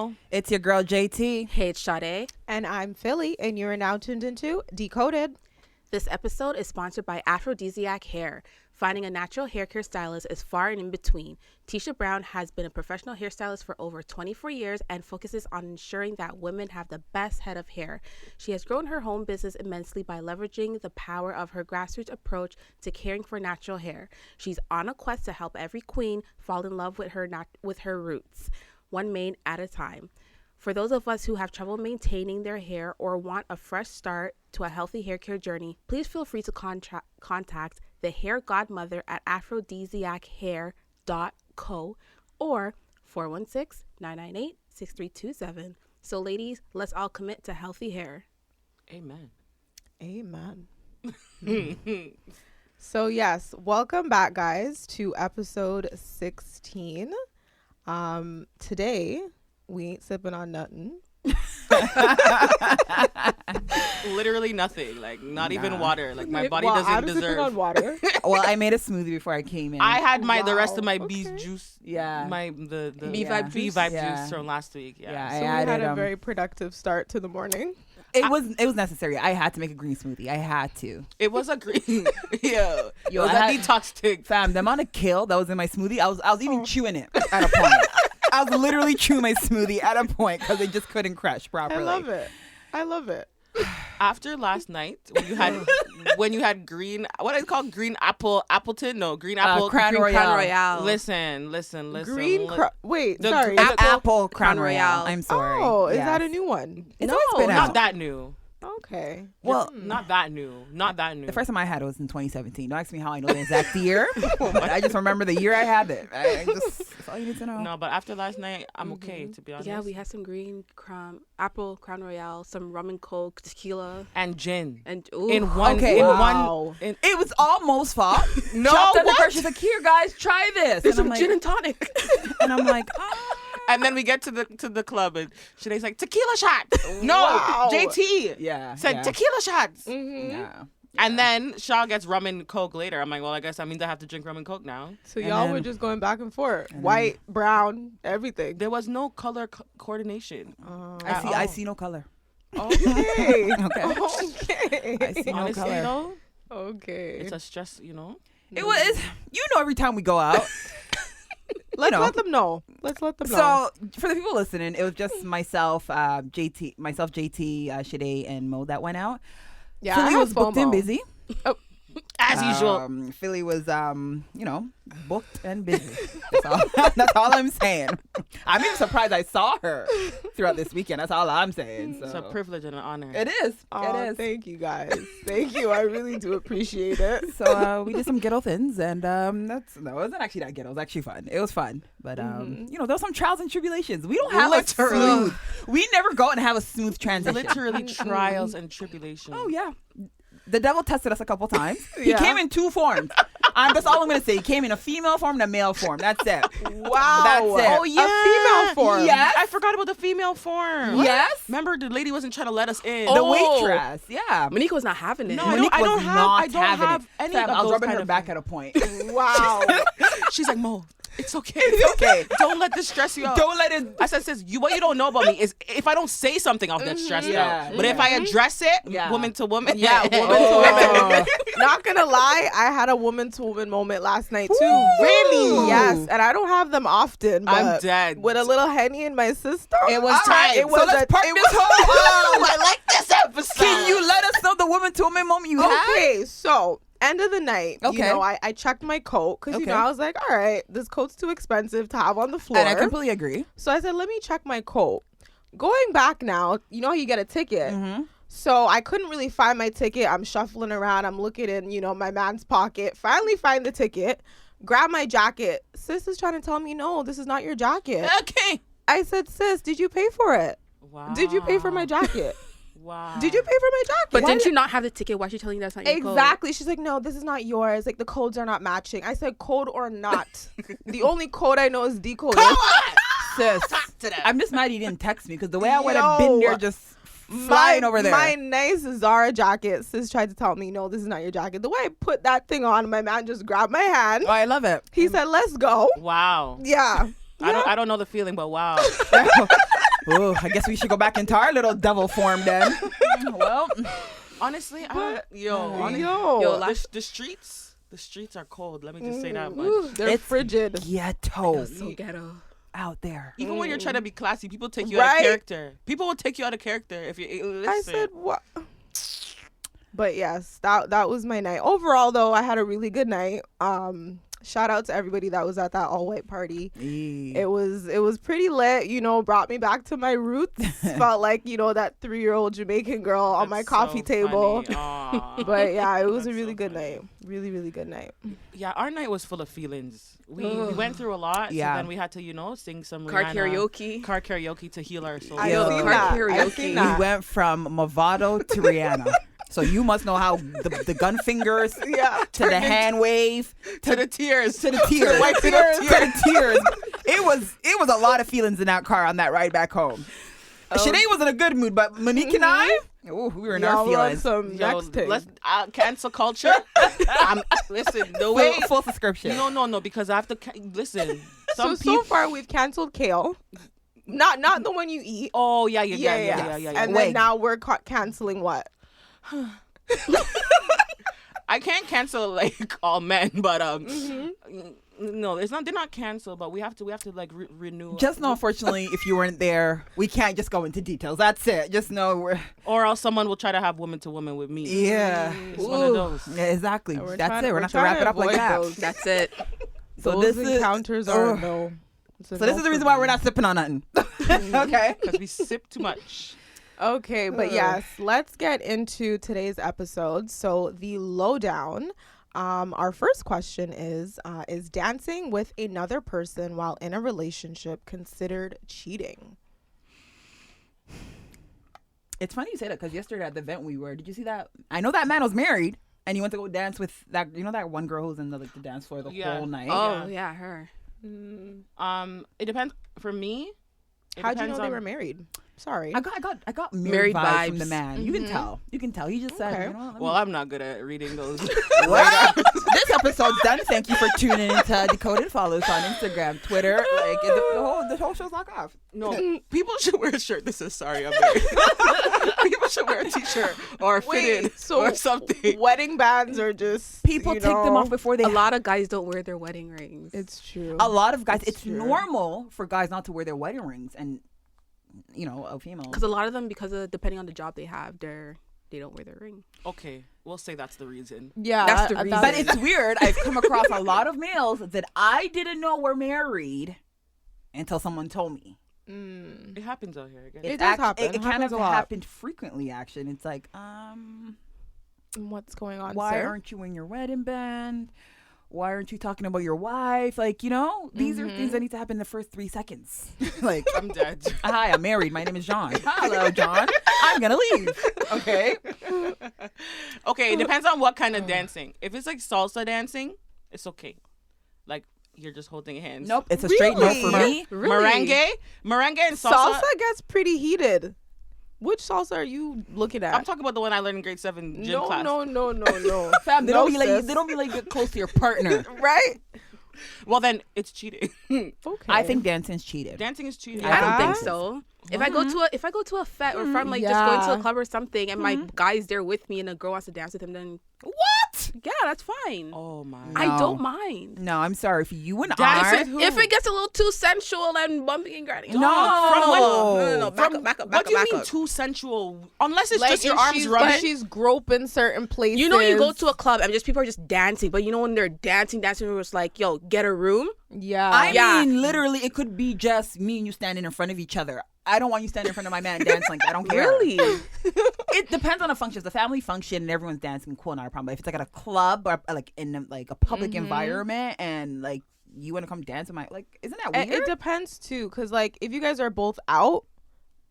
Mo. It's your girl JT. Hey, it's Sade. And I'm Philly, and you are now tuned into Decoded. This episode is sponsored by Aphrodisiac Hair. Finding a natural hair care stylist is far and in between. Tisha Brown has been a professional hairstylist for over 24 years and focuses on ensuring that women have the best head of hair. She has grown her home business immensely by leveraging the power of her grassroots approach to caring for natural hair. She's on a quest to help every queen fall in love with her roots, one mane at a time. For those of us who have trouble maintaining their hair or want a fresh start to a healthy hair care journey, please feel free to contact the hair godmother at aphrodisiachair.co or 416-998-6327. So ladies, let's all commit to healthy hair. Amen. Amen. So yes, welcome back guys to episode 16. Today we ain't sipping on nothing. Literally nothing. Like not even water. Like my body doesn't I'm deserve. sipping on water. Well, I made a smoothie before I came in. I had the rest of my bee's juice. Yeah. The Bee vibe Bee juice? vibe Yeah. juice from last week. Yeah. So I we added, had a very productive start to the morning. It was necessary. I had to make a green smoothie. I had to. It was a green. Yo, it was I a had- detox stick. Fam, the amount of kale that was in my smoothie, I was even chewing it at a point. I was literally chewing my smoothie at a point because it just couldn't crush properly. I love it. After last night, when you had green, what is it called? Green Appleton? No, green apple. Crown Green Royale. Crown Royale. Listen. Green The sorry. Apple Crown Crown Royale. Royale. I'm sorry. Oh, is Yes. that a new one? It's No, always been Not out. that new. Okay. Well, Not that new. Not that new. the first time I had it was in 2017. Don't ask me how I know the exact year, but I just remember the year I had it. That's all you need to know. No, but after last night, I'm okay, to be honest. Yeah, we had some apple Crown Royale, some rum and coke, tequila, And gin. and ooh. In one. Okay. In Wow. one. In, It was almost fall. No, Chopped up the what? girl, she's like, "Here, guys, try this." There's and some I'm gin like, and tonic. and I'm like, oh. and then we get to the club, and Sinead's like, tequila shot. No, Wow. JT Yeah. said yeah. tequila shots. Yeah. And then Shaw gets rum and coke later. I'm like, well, I guess that means I have to drink rum and coke now. So And y'all then- were just going back and forth. White, brown, everything. There was no color coordination. I see no color. Okay. Okay. Okay. I see no Honestly, color. though, Okay. it's a stress, you know. It was, every time we go out. Let's know. let them know. Let's let them know. So for the people listening, it was just myself, JT, Shade, and Mo that went out. yeah, Philly I was have booked and FOMO. busy. As usual. Philly was, booked and busy. That's all I'm saying. I'm even surprised I saw her throughout this weekend. That's all I'm saying. So. It's a privilege and an honor. It is. Oh, it is. thank you guys. Thank you. I really do appreciate it. So we did some ghetto things, and it wasn't actually that ghetto. It was actually fun. It was fun, but there was some trials and tribulations. We don't have Literally. a smooth. We never go and have a smooth transition. Literally trials and tribulations. Oh yeah. The devil tested us a couple times. He Yeah. came in two forms. That's all I'm gonna say. He came in a female form and a male form. That's it. Wow. That's it. Oh, yeah. A female form. Yes. I forgot about the female form. Yes. Remember, the lady wasn't trying to let us in. The Oh. waitress. Yeah. Monique was not having it. No, I Monique don't was have- not I don't having have it. any Fam, of I was those rubbing kind her of- back at a point. Wow. She's like, Mo, it's okay. It's okay. Don't let this stress you out. Don't let it. I said, sis, what you don't know about me is if I don't say something, I'll get stressed Yeah, out. But if I address it, woman to woman. Yeah, woman to woman. Not gonna lie, I had a woman to woman moment last night too. Really? Yes, and I don't have them often. But I'm dead. With a little Henny in my system. It was all right, time. It was So let's park this whole. I like this episode. Can you let us know the woman to woman moment you had? Okay, so end of the night, Okay. I checked my coat because Okay. I was like, all right, this coat's too expensive to have on the floor. And I completely agree. So I said, let me check my coat. Going back now, you know how you get a ticket. Mm-hmm. So I couldn't really find my ticket. I'm shuffling around. I'm looking in, my man's pocket. Finally find the ticket. Grab my jacket. Sis is trying to tell me, no, this is not your jacket. Okay. I said, sis, did you pay for it? Wow. Did you pay for my jacket? Wow. Did you pay for my jacket? But Why didn't did- you not have the ticket? Why is she telling you that's not your code? Exactly. She's like, no, this is not yours. Like, the codes are not matching. I said, code or not. The only code I know is Dcoded. Sis, I'm just mad you didn't text me because the way I would have been there just flying over there. My nice Zara jacket. Sis tried to tell me, no, this is not your jacket. The way I put that thing on, my man just grabbed my hand. Oh, I love it. He said, let's go. Wow. Yeah. I don't know the feeling, but wow. Oh, I guess we should go back into our little devil form then. Well, Honestly, the streets are cold. Let me just say that much. They're frigid. ghetto So ghetto. out there. Even when you're trying to be classy, people take you out of character. People will take you out of character if you listen. I said what? But yes, that was my night. Overall, though, I had a really good night. Shout out to everybody that was at that all white party. It was pretty lit. Brought me back to my roots. Felt like that 3-year-old Jamaican girl on my coffee table. But yeah, it was a really good night. Really, really good night. Yeah, our night was full of feelings. We went through a lot. Yeah. So then we had to sing some Car Rihanna, car karaoke to heal our souls. I've seen karaoke. that. We went from Movado to Rihanna. So you must know how the gun fingers to the hand wave to the tears. to the tears. To the tears. It was a lot of feelings in that car on that ride back home. Sinead was in a good mood, but Monique and I, we were in our feelings. Some next thing. Let's cancel culture. Listen, the way Full subscription. No, because I have to listen. So far we've canceled kale. Not the one you eat. Oh yeah. And then now we're canceling what? I can't cancel like all men, but no, it's not. They're not canceled, but we have to renew. Just know, unfortunately, if you weren't there, we can't just go into details. That's it. Just know or else someone will try to have woman to woman with me. Yeah. It's one of those. Yeah, exactly. We're That's trying- it. We're we're not gonna wrap it up trying like to that. avoid those. That's it. So Those this encounters are no. So this is the reason why we're not sipping on nothing. Okay. Because we sip too much. Okay, but yes, let's get into today's episode. So the lowdown. Our first question is dancing with another person while in a relationship considered cheating? It's funny you say that because yesterday at the event we were, did you see that? I know that man was married and he went to go dance with that, that one girl who's in the dance floor the whole night. Oh yeah, her. It depends. For me, how'd you know they were married? Sorry. I got married vibes from the man. You can tell. He just said, Okay. well, I'm not good at reading those. Well, this episode's done. Thank you for tuning into Decoded. Follow us on Instagram, Twitter. Like the whole show's locked off. No, people should wear a shirt that says "Sorry, I'm married." People should wear a t-shirt or fitted or something. Wedding bands are just People take them off before they. A lot of guys don't wear their wedding rings. It's true. A lot of guys. It's true. normal for guys not to wear their wedding rings, and a female. Because a lot of them, depending on the job they have, they don't wear their ring. Okay, we'll say that's the reason. Yeah, That's the reason. But it's weird. I've come across a lot of males that I didn't know were married until someone told me. It happens out here. I guess. It does happen. It kind happens of a lot. happened frequently, actually. And it's like, What's going on, why sir? aren't you in your wedding band? Why aren't you talking about your wife? Like, these are things that need to happen in the first 3 seconds. Like, I'm dead. hi, I'm married. My name is John. Hello, John. I'm going to leave. Okay. Okay, it depends on what kind of dancing. If it's like salsa dancing, it's okay. Like you're just holding hands. Nope. It's a straight no for me. Merengue and salsa. Salsa gets pretty heated. Which salsa are you looking at? I'm talking about the one I learned in grade 7 gym class. No. Fam, they No, don't be like sis. they don't be like get close to your partner. Right? Well, then it's cheating. Okay. I think dancing's cheated. Dancing is cheating. I don't Yeah. think so. If I go to a fete or if I'm just going to a club or something and my guy's there with me and a girl wants to dance with him, then What? yeah, that's fine. Oh my. I No. don't mind. No, I'm sorry. If you and Dance I, with who? If it gets a little too sensual and bumping and grinding. No. From when? No. Back up. What do you mean too sensual? Unless it's Like, just your if arms she's, rubbing. but she's groping certain places. You go to a club and just people are just dancing, but when they're dancing, it's like, yo, get a room. Yeah. Yeah. mean, literally, it could be just me and you standing in front of each other. I don't want you standing in front of my man dancing like that. I don't care. Really? It depends on the function. If it's a family function and everyone's dancing, cool, not a problem. But if it's like at a club or like in a public environment and like you want to come dance with isn't that weird? It depends too, because like if you guys are both out,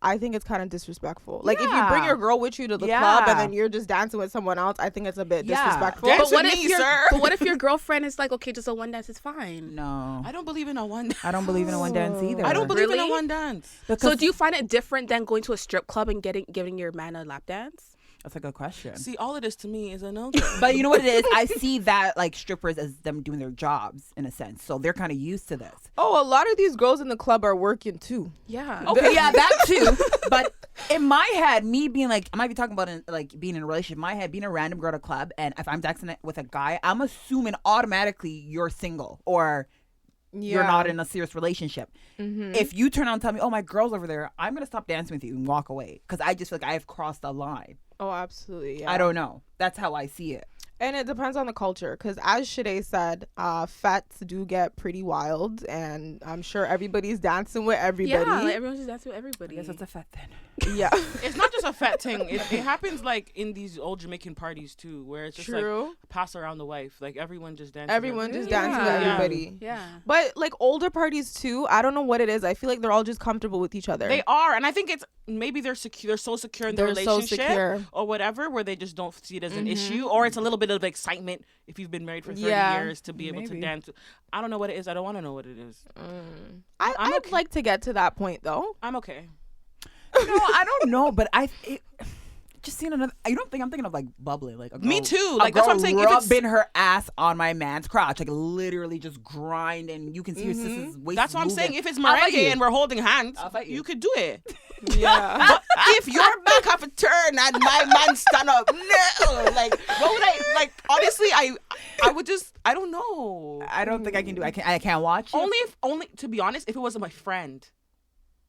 I think it's kind of disrespectful. Like if you Yeah. bring your girl with you to the Yeah. club and then you're just dancing with someone else, I think it's a bit Yeah. disrespectful. Dance But what with if me, your sir. But what if your girlfriend is like, okay, just a one dance is fine. No. I don't believe in a one. I don't believe in a one dance either. I don't believe in a Really? one dance. Because So do you find it different than going to a strip club and giving your man a lap dance? That's a good question. See, all of this to me is a no. But you know what it is? I see that like strippers as them doing their jobs in a sense. So they're kind of used to this. Oh, a lot of these girls in the club are working too. Yeah. Okay, yeah, that too. But in my head, me being like, I might be talking about like being in a relationship. In my head, being a random girl at a club, and if I'm dancing it with a guy, I'm assuming automatically you're single or you're not in a serious relationship. If you turn on and tell me, oh, my girl's over there, I'm going to stop dancing with you and walk away because I just feel like I have crossed the line. Oh, absolutely. Yeah. I don't know. That's how I see it. And it depends on the culture, because as Shade said, fets do get pretty wild, and I'm sure everybody's dancing with everybody. Yeah, like everyone's just dancing with everybody. I guess it's a fat thing. Yeah. It's not just a fat thing. It happens like in these old Jamaican parties too, where it's just True. like pass around the wife. Like everyone just dances. Everyone just dancing with Yeah. everybody. Yeah. But like older parties too, I don't know what it is. I feel like they're all just comfortable with each other. They are, and I think it's maybe they're secure. They're so secure in their They're so relationship secure. or whatever, where they just don't see it as an issue, or it's a little bit of excitement if you've been married for 30 years to be able to maybe. dance. I don't know what it is. I don't want to know what it is. I'd okay. like to get to that point though. I'm okay. No, I don't know, but just seeing another. You don't think I'm thinking of like bubbling, like a girl, Me too. a Like, that's what I'm girl saying. If it's- rubbing her ass on my man's crotch, like literally just grind, and you can see her sister's waist. That's what I'm moving. saying. If it's I'll fight merengue you. and we're holding hands, I'll fight you. you could do it. Yeah. But if your back have a turn and my man stand up, no. Like, what would I like? Honestly, I would just. I don't know. I don't think I can do. I can't watch it. Only to be honest, if it was my friend.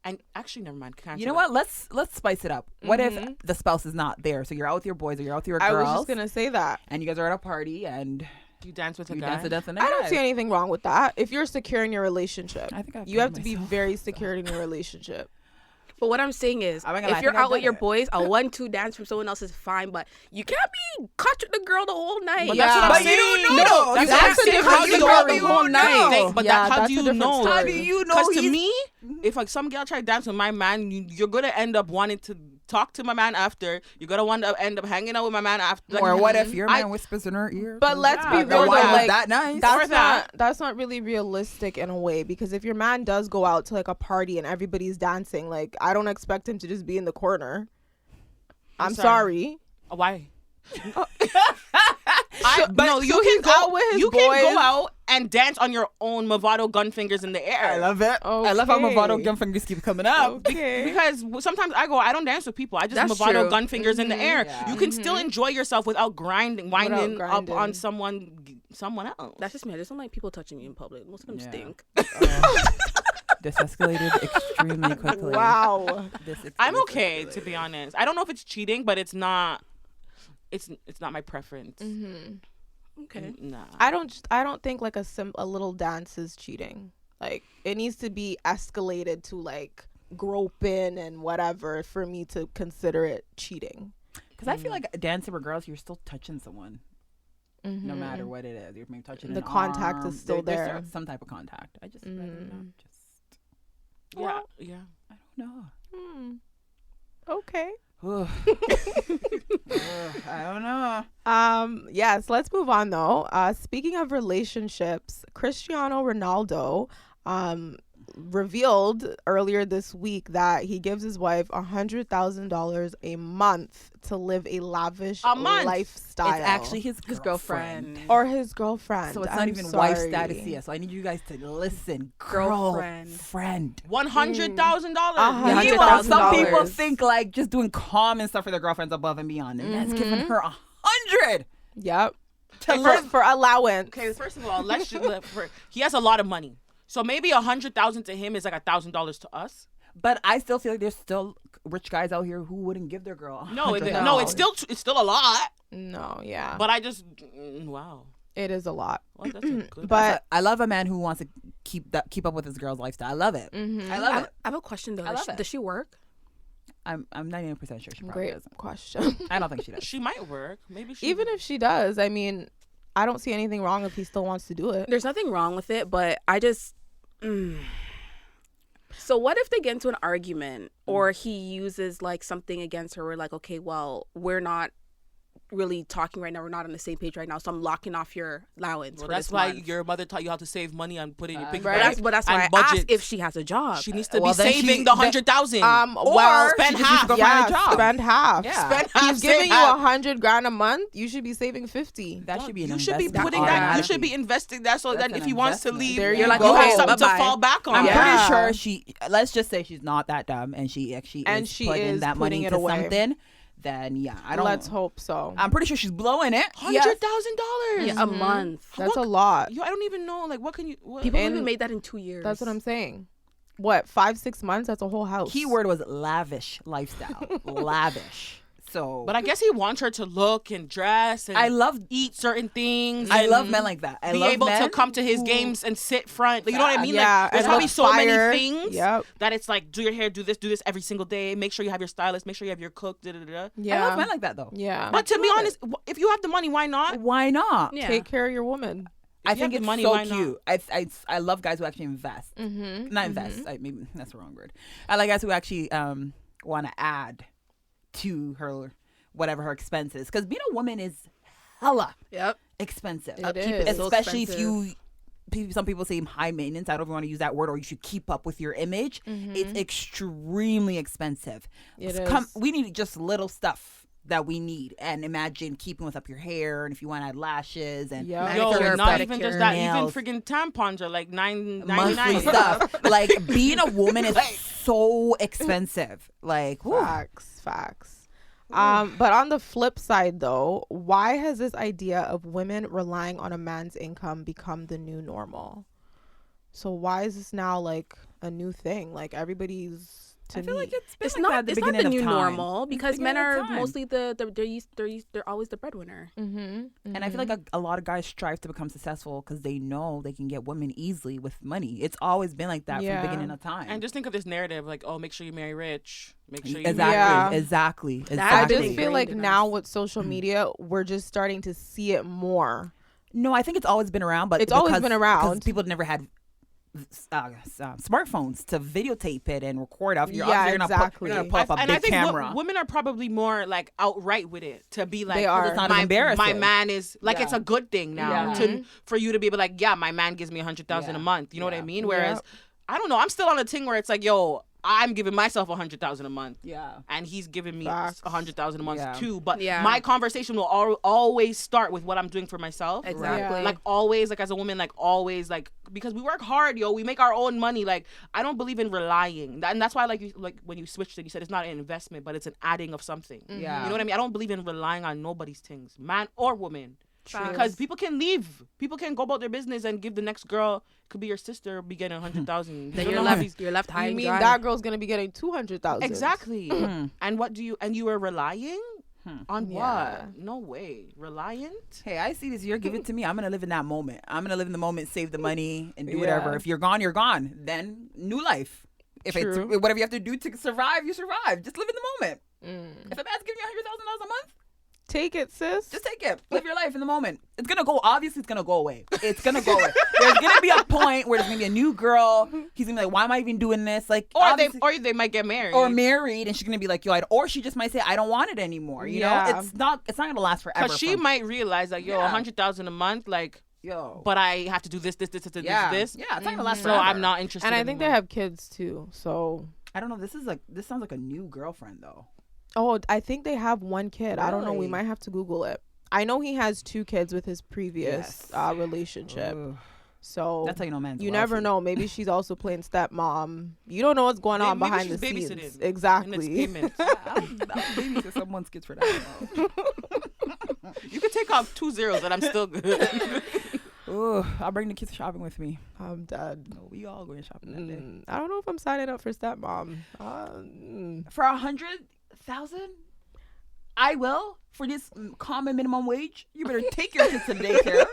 And actually, never mind. Cancel You know it. what? Let's spice it up. What if the spouse is not there? So you're out with your boys or you're out with your girls. I was just gonna say that. And you guys are at a party and You dance with a you guy. dance to death in a I don't guy. see anything wrong with that. If you're secure in your relationship, I think I've you done have it to be myself. very secure in your relationship. But what I'm saying is, I'm not gonna lie, I if you're think I've out with done your it. boys, a 1-2 dance from someone else is fine, but you can't be caught with the girl the whole night. But that's what I'm But you saying. don't know. That's That's what I'm a saying. different How do you story. know the whole night? But Yeah, how that's do a you different know? story. How do you know? Because to he's- me, if like some girl try to dance with my man, you're gonna end up wanting to talk to my man after. You're gonna want to end up hanging out with my man after. Like, Or what if your man whispers in her ear? But let's be The real, wine though, was like, that nice. That's not really realistic in a way, because if your man does go out to like a party and everybody's dancing, like I don't expect him to just be in the corner. I'm sorry. Why? But no, so you he's can go out with his You can boys. go out and dance on your own Movado gun fingers in the air. I love it. I love how Okay. Movado gun fingers keep coming up. Okay. Because sometimes I don't dance with people. I just That's Movado true. gun fingers in the air. Yeah. You can still enjoy yourself without winding up grinding. on someone else. That's just me. I just don't like people touching me in public. Most of them Yeah. stink. This escalated extremely quickly. Wow. I'm okay, to be honest. I don't know if it's cheating, but it's not. It's not my preference. Okay. Nah. I don't think like a little dance is cheating. Like it needs to be escalated to like groping and whatever for me to consider it cheating. Because I feel like dancing with girls, you're still touching someone. No matter what it is. You're maybe touching The an contact arm. is still There's there. some type of contact. I just, rather not just, Yeah. I don't know. Okay. Ugh. I don't know. Yes, let's move on though. Speaking of relationships, Cristiano Ronaldo revealed earlier this week that he gives his wife $100,000 a month to live a lavish A month? lifestyle. It's actually his girlfriend. or his girlfriend. So it's I'm not even wife sorry. status yet. So I need you guys to listen. Girlfriend. Friend. $100,000. Meanwhile, some $100,000. people think like just doing common stuff for their girlfriends above and beyond, and that's giving her 100 Yep. to live. For allowance. Okay, first of all, let's just he has a lot of money. So maybe $100,000 to him is like $1,000 to us. But I still feel like there's still rich guys out here who wouldn't give their girl. No, $100,000. it's still a lot. No, yeah. But I just wow. It is a lot. Well, that's a good. But I love a man who wants to keep up with his girl's lifestyle. I love it. I love it. I have a question though. I love it. Does she work? I'm 99% sure she probably great doesn't. question. I don't think she does. she might work. Maybe she Even if she does, I mean, I don't see anything wrong if he still wants to do it. There's nothing wrong with it, but I just. So what if they get into an argument or he uses like something against her? We're like, okay, well, we're not really talking right now. We're not on the same page right now, so I'm locking off your allowance. Well, for that's this why month. your mother taught you how to save money and put in your piggy But bank. that's why I budget. asked if she has a job. She needs to Well, be then saving she- the 100,000. Well, spend she just needs to half. go find a job. spend half. Yeah. Spend half. He's giving save you half. 100 grand a month. You should be saving 50. That should be an You should be investment putting that. You automatically. should be investing that. So That's then, an if he wants to investment. leave, There you you have go. something to Bye-bye. fall back on. I'm Yeah. pretty sure let's just say she's not that dumb and she actually And is she putting is that putting money it into away. something. Then yeah, I don't. Let's hope so. I'm pretty sure she's blowing it. $100,000. Yeah, a month. That's a lot. Yo, I don't even know. Like, what can you? What? People And even made that in 2 years. That's what I'm saying. What, 5-6 months? That's a whole house. Keyword was lavish lifestyle. Lavish. So, But I guess he wants her to look and dress and I love eat certain things. I and love men like that. I be love able men to come to his who- games and sit front. Like, you know what I mean? Yeah, Like, there's and probably look so fire. many things Yep. that it's like, do your hair, do this every single day. Make sure you have your stylist. Make sure you have your cook. Da, da, da, da. Yeah. I love men like that though. Yeah. But to be love honest, if you have the money, why not? Why not? Yeah. Take care of your woman. I you think have it's the money, so why not? cute. I love guys who actually invest. Mm-hmm. Not invest. Maybe that's the wrong word. I like guys who actually want to add to her whatever her expenses, because being a woman is hella Yep. expensive. It Keep it is. so Especially if expensive. some people say high maintenance. I don't even want to use that word, or you should keep up with your image. It's extremely expensive. It is. We need just little stuff that we need, and imagine keeping with up your hair, and if you want to add lashes and Yeah. Yo, Manicure, not even pedicure, just that. nails. Even friggin' tampons are like $9.99. monthly stuff. Like being a woman is so expensive. Like whew. Facts. But on the flip side, though, why has this idea of women relying on a man's income become the new normal? So why is this now like a new thing? Like everybody's. To I feel me, like it's been It's like not. that at the It's not beginning the new of time. normal because men beginning are of time. mostly they're always the breadwinner. And I feel like a lot of guys strive to become successful because they know they can get women easily with money. It's always been like that from Yeah. the beginning of time. And just think of this narrative, like, oh, make sure you marry rich. Make sure you exactly, Yeah. exactly, That I Exactly. just feel like Ingrained in now us. with social media, we're just starting to see it more. No, I think it's always been around, but It's always because- been around. because people never had smartphones to videotape it and record off. You're Yeah, obviously exactly. You're gonna pull up a and I big think camera. women are probably more like outright with it to be like, They are. It's not as my embarrassing. man is like, it's Yeah. a good thing now Yeah. to for you to be able like, yeah, my man gives me 100,000 Yeah. a month. You know what I Yeah. mean? Whereas I don't know, I'm still on a thing where it's like, yo, I'm giving myself 100,000 a month. Yeah. And he's giving me Facts. 100,000 a month Yeah. too. But Yeah. my conversation will always start with what I'm doing for myself. Exactly. Yeah. Like always, like as a woman, like always, like because we work hard, yo. We make our own money. Like I don't believe in relying, and that's why like when you switched it, you said it's not an investment, but it's an adding of something. Yeah. You know what I mean? I don't believe in relying on nobody's things, man or woman. Facts. Because people can leave. People can go about their business and give the next girl, could be your sister, be getting 100,000. Then You you're don't have left. these- You're left high You and mean dry. that girl's gonna be getting 200,000? Exactly. Hmm. And what do you? And you were relying on Yeah. what? No way. Reliant. Hey, I see this year. Give it to me. I'm gonna live in that moment. I'm gonna live in the moment, save the money, and do Yeah. whatever. If you're gone, you're gone. Then new life. If True. it's whatever you have to do to survive, you survive. Just live in the moment. Mm. If a man's giving you $100,000 a month, Take it, sis. just take it. Live your life in the moment. It's gonna go. Obviously, it's gonna go away. It's gonna go away. There's gonna be a point where there's gonna be a new girl. He's gonna be like, "Why am I even doing this?" Like, obviously- Or they might get married. or married, and she's gonna be like, "Yo," or she just might say, "I don't want it anymore." You Yeah. know, it's not gonna last forever. Because she might realize like, yo, Yeah. 100,000 a month, like, yo, but I have to do this. yeah, This. yeah, it's not gonna last So forever. I'm not interested. And I think they anymore. have kids too. So, I don't know. This sounds like a new girlfriend though. oh, I think they have one kid. I don't know. We Really? might have to Google it. I know he has 2 kids with his previous Yes. relationship. Ugh. So That's how you know man's you never wealthy. know. Maybe she's also playing stepmom. You don't know what's going on Maybe behind the she's scenes. babysitting. And Exactly. it's payments. I'll babysit someone's kids for that. You could take off 2 zeros and I'm still good. Ooh, I'll bring the kids shopping with me. I'm dead. No, we all going shopping that day. I don't know if I'm signing up for stepmom. For 100,000, I will. For this common minimum wage, you better take your kids to daycare.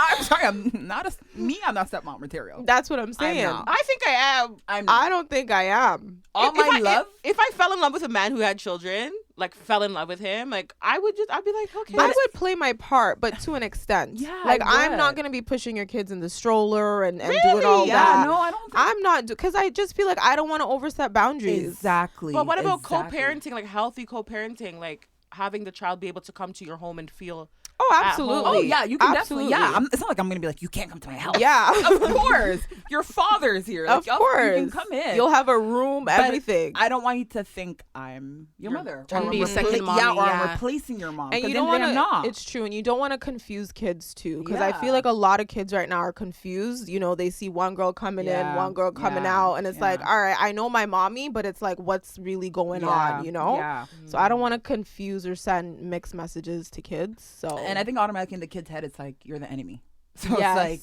I'm sorry, I'm not stepmom material. That's what I'm saying. not. I think I am. I'm not. I don't think I am. All my love. If I fell in love with a man who had children, like fell in love with him, like I'd be like, okay. I would play my part, but to an extent. Yeah, like I I'm not would. gonna be pushing your kids in the stroller and doing all yeah, that. no, I don't think I'm not, because I just feel like I don't want to overstep boundaries. exactly. But what about exactly. co-parenting, like healthy co-parenting? Like, having the child be able to come to your home and feel Oh, at absolutely. home. Oh yeah, you can Absolutely. definitely. Yeah, it's not like I'm gonna be like, you can't come to my house. Yeah. Of course, your father's here. Of Like, course. you can come in. You'll have a room, But everything. I don't want you to think I'm your mother. trying to be a I'm second mommy, Yeah, or I'm yeah. replacing your mom. and 'Cause you don't then want I'm not. to. It's true, and you don't want to confuse kids too, because I feel Yeah. like a lot of kids right now are confused. You know, they see one girl coming in, Yeah, one girl coming yeah, out, and it's like, yeah. all right, I know my mommy, but it's like, what's really going Yeah, on? You know. Yeah. So I don't want to confuse or send mixed messages to kids. So And I think automatically in the kid's head, it's like you're the enemy. So yes.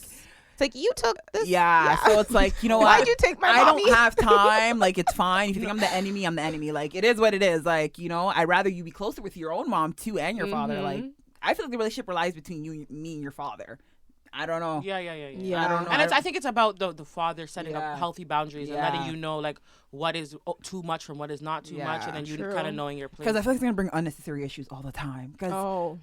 it's like you took this. like, yeah. So it's like, you know what? Why'd you take my I mommy? don't have time. Like, it's fine. If you think I'm the enemy, I'm the enemy. Like, it is what it is. Like, you know, I'd rather you be closer with your own mom too and your father. Like, I feel like the relationship relies between you, me, and your father. I don't know. Yeah. Yeah. I don't know. And I think it's about the father setting Yeah. up healthy boundaries and Yeah. letting you know like what is too much from what is not too much, Yeah. and then you True. kind of knowing your place. Because I feel like it's going to bring unnecessary issues all the time. Because Oh.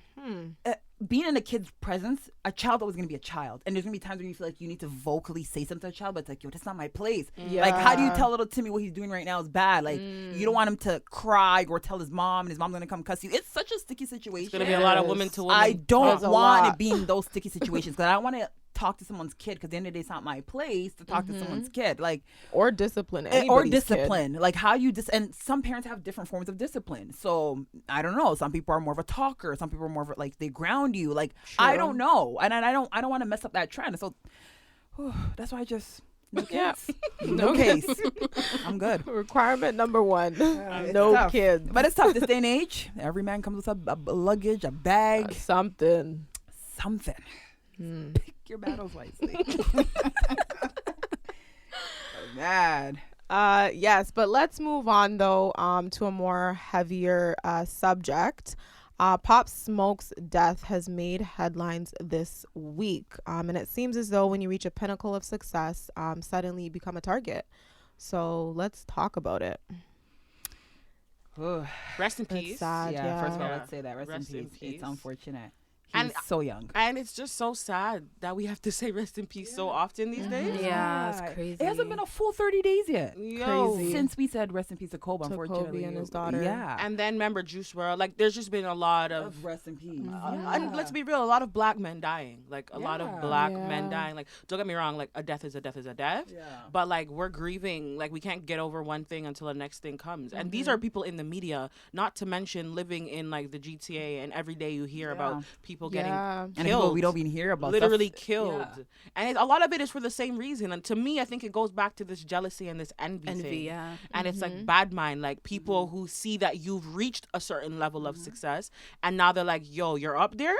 being in a kid's presence, a child always going to be a child. And there's going to be times when you feel like you need to vocally say something to a child, but it's like, yo, that's not my place. Like, how do you tell little Timmy what he's doing right now is bad? Like, you don't want him to cry or tell his mom, and his mom's going to come cuss you. It's such a sticky situation. It's gonna be a lot of women to women. I don't There's a want lot. to be in those sticky situations because I don't want to talk to someone's kid because at the end of the day, it's not my place to talk to someone's kid. Like, Or discipline. or anybody's kid. discipline. Like, how you and some parents have different forms of discipline. So I don't know. Some people are more of a talker. Some people are more of like they ground you. Like, I don't know, and I don't want to mess up that trend. So that's why I just no Yeah. kids, no case. I'm good. Requirement number one: It's no tough. kids. But it's tough this day and age. Every man comes with a luggage, a bag, Something. something. Pick your battles wisely. Mad. Yes, but let's move on though to a more heavier subject. Pop Smoke's death has made headlines this week, and it seems as though when you reach a pinnacle of success, suddenly you become a target. So let's talk about it. Rest in It's peace. sad. Yeah, first of all, Yeah. let's say that. Rest in peace. peace. It's unfortunate. And- He's so young. And it's just so sad that we have to say rest in peace so often these days. Yeah, it's crazy. It hasn't been a full 30 days yet. Yo. Crazy. Since we said rest in peace to Kobe, To unfortunately. Kobe and his daughter. Yeah. And then remember Juice WRLD. Like there's just been a lot of rest in peace. and let's be real, a lot of black men dying. Like a lot Yeah. of black Yeah. men dying. Like don't get me wrong, like a death is a death is a death. Yeah. But like we're grieving. Like we can't get over one thing until the next thing comes. And these are people in the media, not to mention living in like the GTA, and every day you hear about people getting Yeah. And killed. people we don't even hear about. Literally stuff. killed. Yeah. And a lot of it is for the same reason. And to me, I think it goes back to this jealousy and this envy Envy, thing. yeah. And it's like bad mind, like people who see that you've reached a certain level of success, and now they're like, yo, you're up there,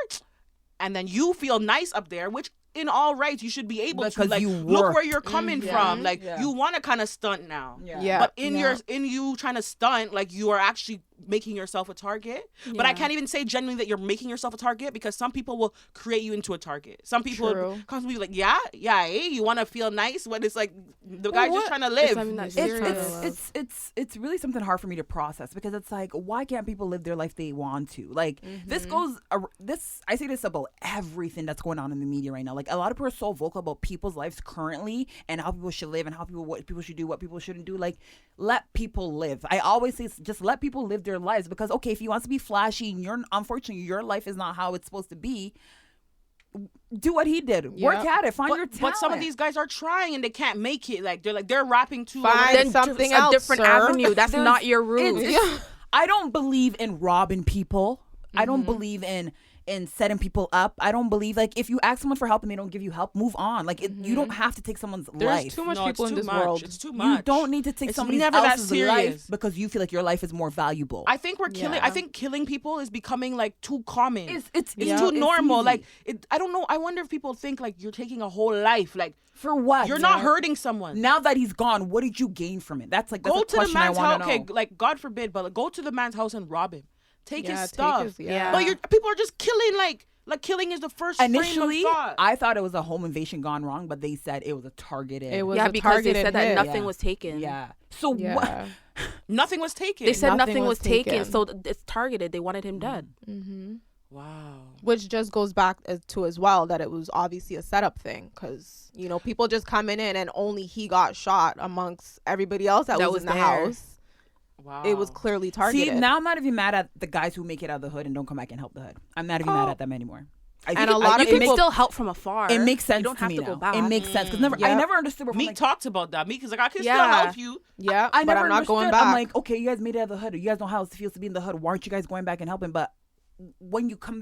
and then you feel nice up there, which in all rights you should be able Because to. Like, you look where worked. you're coming from. Like Yeah. you want to kind of stunt now. Yeah. But in Yeah. you trying to stunt, like you are actually making yourself a target. But I Yeah. can't even say genuinely that you're making yourself a target, because some people will create you into a target. Some people True. constantly be like, yeah, you want to feel nice when it's like the guy's just what? trying to It's live. something that It's- she's trying to it's- love. It's really something hard for me to process because it's like, why can't people live their life they want to? Like this goes I say this about everything that's going on in the media right now. Like a lot of people are so vocal about people's lives currently and how people should live and what people should do, what people shouldn't do. Like, let people live. I always say just let people live their lives, because okay, if he wants to be flashy and unfortunately your life is not how it's supposed to be, do what he did. Work Yeah. at it. Find your talent. But some of these guys are trying and they can't make it. Like they're rapping too. Fine. already. Then something a else, different sir. avenue. That's There's- not your route. I don't believe in robbing people. I don't believe in setting people up. I don't believe, like, if you ask someone for help and they don't give you help, move on. Like, you don't have to take someone's There's life. too much No, it's people in too this much. world. It's too You much. don't need to take It's somebody never that else's serious. life because you feel like your life is more valuable. I think we're killing. Yeah. I think killing people is becoming like too common. It's too it's normal. easy. Like I don't know. I wonder if people think like you're taking a whole life. Like for what? you're not hurting someone. Now that he's gone, what did you gain from it? That's Go a to the question I man's want house. to Okay, know. like God forbid, but like, go to the man's house and rob him. Take Yeah, his take stuff. his- yeah. But people are just killing like killing is the first Initially, frame of thought. I thought it was a home invasion gone wrong, but they said it was a targeted. It was Yeah, a because they targeted said that hit. nothing Yeah. was taken. Yeah. So Yeah. what? Nothing was taken. They said Nothing nothing was was taken, taken. so it's targeted. They wanted him dead. wow. Which just goes back to as well that it was obviously a setup thing, because people just coming in and only he got shot amongst everybody else that was in the there. house. Wow. it was clearly targeted. See, now I'm not even mad at the guys who make it out of the hood and don't come back and help the hood. I'm not even mad at them anymore. And a lot of You can people- still help from afar. It makes sense You don't to have me to now. go back. It makes sense because I Yep. never understood. Where Meek talked about that. Meek is like, I can still Yeah. help you. yeah, I but never I'm not going understood. back. I'm like, okay, you guys made it out of the hood. You guys know how it feels to be in the hood. Why aren't you guys going back and helping? But when you go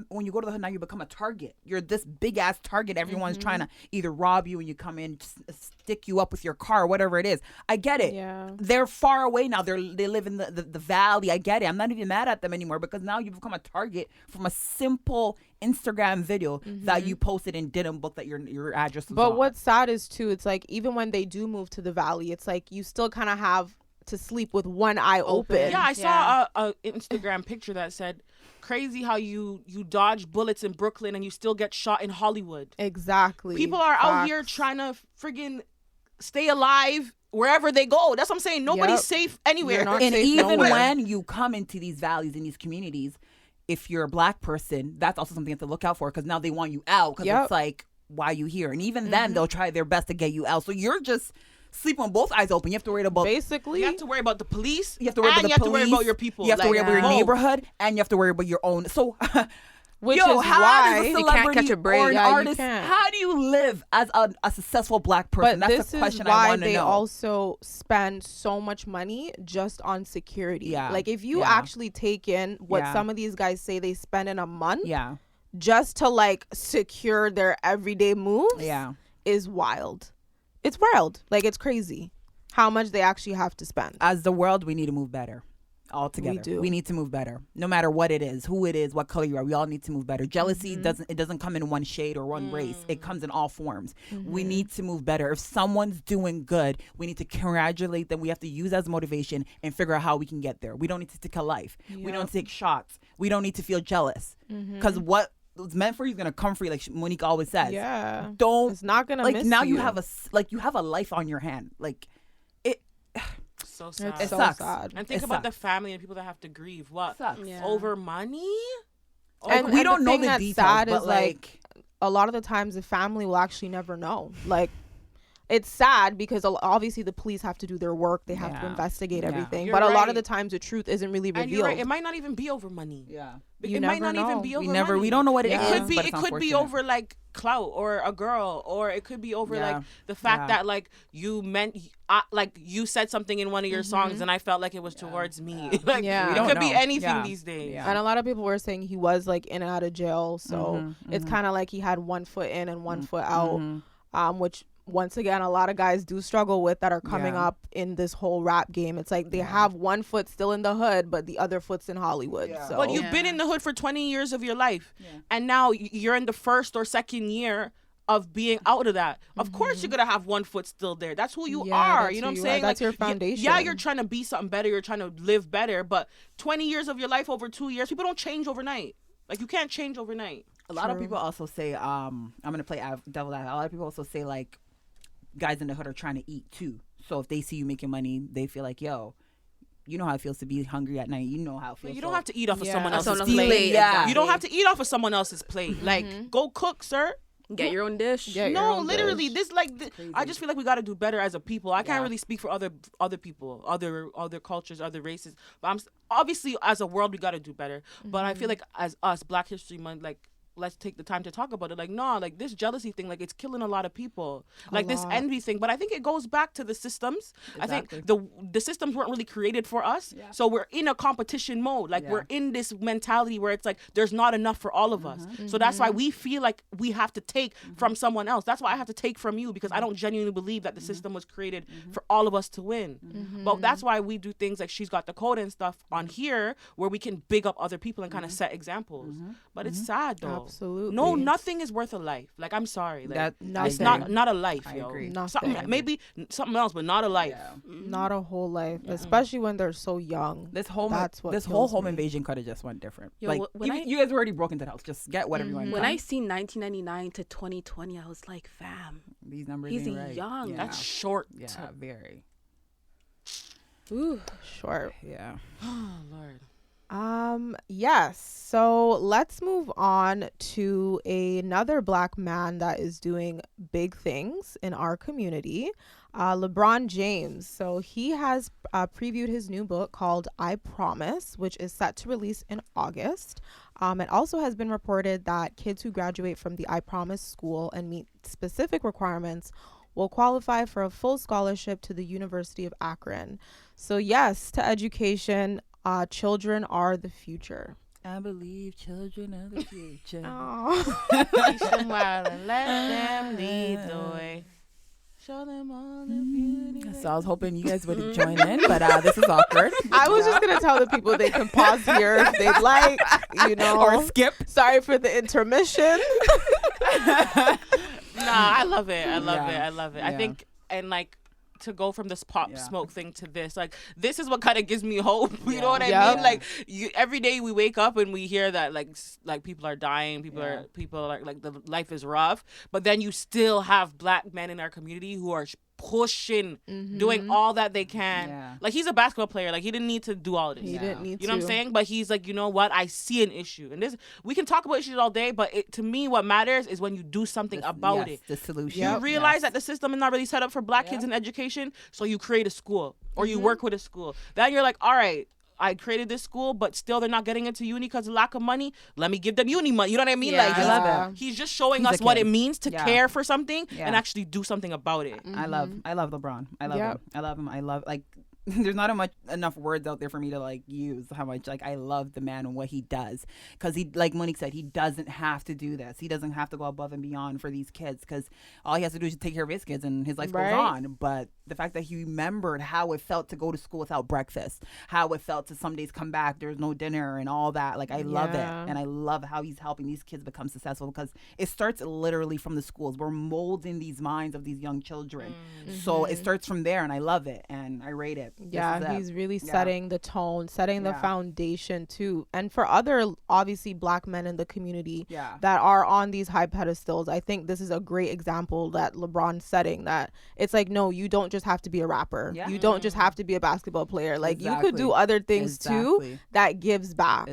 to the hood, now you become a target. You're this big ass target. Everyone's trying to either rob you, and you come in, stick you up with your car, whatever it is. I get it. Yeah. They're far away now. They live in the valley. I get it. I'm not even mad at them anymore because now you've become a target from a simple Instagram video that you posted and didn't book that your address was But on. what's sad is too, it's like even when they do move to the valley, it's like you still kind of have to sleep with one eye open. Yeah, I saw a Instagram picture that said, "Crazy how you dodge bullets in Brooklyn and you still get shot in Hollywood." Exactly. People are out here Facts. trying to friggin' stay alive wherever they go. That's what I'm saying. Nobody's Yep. safe anywhere. You're not And safe even nowhere. when you come into these valleys in these communities, if you're a black person, that's also something you have to look out for because now they want you out because Yep. it's like, why are you here? And even then, they'll try their best to get you out. So you're just sleeping with both eyes open. You have to worry about Basically, You have to worry about the police. you have to worry and about the you have police. to worry about your people. You have to worry about your both. neighborhood, and you have to worry about your own. So, which yo, is how why does a You can't celebrity catch a break. or an Yeah, you artist? can't. How do you live as a successful black person? But That's this the question is I why want to they know. also spend so much money just on security. Yeah. Like if you Yeah. actually take in what Yeah. some of these guys say they spend in a month Yeah, just to like secure their everyday moves yeah. is wild. It's wild. Like it's crazy how much they actually have to spend. As the world, we need to move better. All together, do. we need to move better. No matter what it is, who it is, what color you are, we all need to move better. Jealousy doesn't come in one shade or one race. It comes in all forms. We need to move better. If someone's doing good, we need to congratulate them. We have to use as motivation and figure out how we can get there. We don't need to take a life. We don't take shots. We don't need to feel jealous because what was meant for you is gonna come for you, like Monique always says. Yeah. Don't It's not gonna like miss now you you. have you have a life on your hand. Like So sad. It's so sucks. sad. And think It about the sucks. family and people that have to grieve. What? sucks. Yeah. Over money? And we the don't know thing the that's details, sad but is, like, a lot of the times the family will actually never know. Like it's sad because obviously the police have to do their work. They have to Yeah. investigate Yeah. everything. You're but a lot of right. the times the truth isn't really And revealed. you're right. It might not even be over money. yeah. You It might never not even know. be over We money. don't know what it Yeah. is. It could be. but It it's could be unfortunate. over like clout or a girl, or it could be over Yeah. like the fact Yeah. that like you meant like you said something in one of your songs and I felt like it was towards me. Like Yeah. We it don't could be know. anything Yeah. these days. Yeah. And a lot of people were saying he was like in and out of jail. So it's kind of like he had one foot in and one foot out, which once again, a lot of guys do struggle with that are coming Yeah. up in this whole rap game. It's like they have one foot still in the hood, but the other foot's in Hollywood. Yeah. So But you've been Yeah. in the hood for 20 years of your life, and now you're in the first or second year of being out of that. Of course, you're gonna have one foot still there. That's who you Yeah, are. that's You know who what I'm you are. saying? That's your Yeah, foundation. you're trying to be something better. You're trying to live better. But 20 years of your life over 2 years, people don't change overnight. Like you can't change overnight. A lot of people also say, I'm gonna play devil advocate. A lot of people also say like guys in the hood are trying to eat too. So if they see you making money, they feel like, yo, you know how it feels to be hungry at night. You know how it feels. But you don't have to eat off of someone else's Someone plate. else's plate. Yeah. You don't have to eat off of someone else's plate. Like go cook, sir. Get your own dish. Yeah. Your No, own literally, dish. this like I just feel like we got to do better as a people. I can't Yeah. really speak for other people, other cultures, other races. But obviously as a world we got to do better. But I feel like as us, Black History Month, like let's take the time to talk about it. Like no, like this jealousy thing, like it's killing a lot of people. Like this lot. envy thing. But I think it goes back to the systems. I Exactly. think the systems weren't really created for us. So we're in a competition mode. Like Yeah. we're in this mentality where it's like there's not enough for all of us. So that's why we feel like we have to take from someone else. That's why I have to take from you because I don't genuinely believe that the system was created for all of us to win. But that's why we do things like She's Got the Code and stuff on here where we can big up other people and kind of set examples. But it's sad though. Absolutely. No, nothing is worth a life. Like I'm sorry. Like That it's nothing. not a life, I yo. agree. Nothing. Something maybe something else, but not a life. not a whole life, especially when they're so young. This whole That's what this whole kills home me. invasion could have just went different. Yo, like when you guys were already broke into the house. Just get whatever you want. When I seen 1999 to 2020, I was like, fam, These numbers he's ain't right. young. Yeah. That's short. yeah, very. ooh. Short. Yeah. Oh Lord. Yes. So let's move on to another Black man that is doing big things in our community, LeBron James. So he has previewed his new book called I Promise, which is set to release in August. It also has been reported that kids who graduate from the I Promise school and meet specific requirements will qualify for a full scholarship to the University of Akron. So yes, to education. Children are the future. I believe children are the future. Teach them well and let them lead the way. Show them all the beauty. So I was hoping you guys would join in, but this is awkward. I was just gonna tell the people they can pause here if they'd like, or skip. Sorry for the intermission. Nah, I love it. I love it. I love it. Yeah. I think, and like, to go from this pop smoke thing to this, like, this is what kind of gives me hope. You know what I mean? Like, every day we wake up and we hear that like people are dying, people are like the life is rough, but then you still have Black men in our community who are pushing, doing all that they can. Like, he's a basketball player. Like, he didn't need to do all of this. He didn't need to. You know what I'm saying? But he's like, you know what? I see an issue. And this, we can talk about issues all day, but to me, what matters is when you do something about it. The solution. You realize that the system is not really set up for Black kids in education, so you create a school or you work with a school. Then you're like, all right, I created this school, but still they're not getting into uni because of lack of money. Let me give them uni money. You know what I mean? Yeah. Like, I love it. He's just showing us what it means to care for something Yeah. and actually do something about it. I love LeBron. I love him. I love him. I love, like, there's not enough words out there for me to like use how much like I love the man and what he does, because he, like Monique said, he doesn't have to do this. He doesn't have to go above and beyond for these kids, because all he has to do is take care of his kids and his life goes on. But the fact that he remembered how it felt to go to school without breakfast, how it felt to some days come back, there's no dinner and all that, like, I love it. And I love how he's helping these kids become successful, because it starts literally from the schools. We're molding these minds of these young children. So it starts from there, and I love it and I rate it. Yeah, he's really setting the tone, setting the foundation too. And for other obviously Black men in the community that are on these high pedestals, I think this is a great example that LeBron's setting, that it's like, no, you don't just have to be a rapper. You don't just have to be a basketball player. Like, you could do other things too that gives back.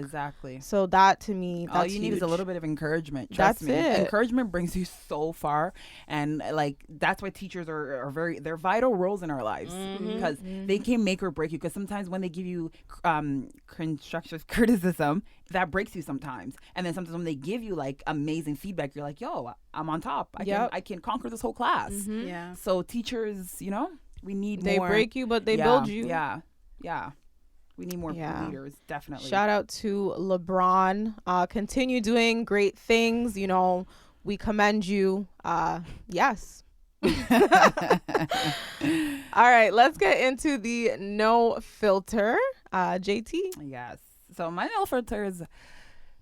So that, to me, that's all you need huge. is a little bit of encouragement. Trust me. It. Encouragement brings you so far, and like, that's why teachers are they're vital roles in our lives, because they can make or break you. Because sometimes when they give you constructive criticism, that breaks you sometimes, and then sometimes when they give you like amazing feedback, you're like, yo, I'm on top. I can conquer this whole class. So teachers, we need they more. They break you, but they build you. We need more leaders, definitely. Shout out to LeBron. Continue doing great things. We commend you. Yes. All right, let's get into the no filter. JT? Yes. So my no filter is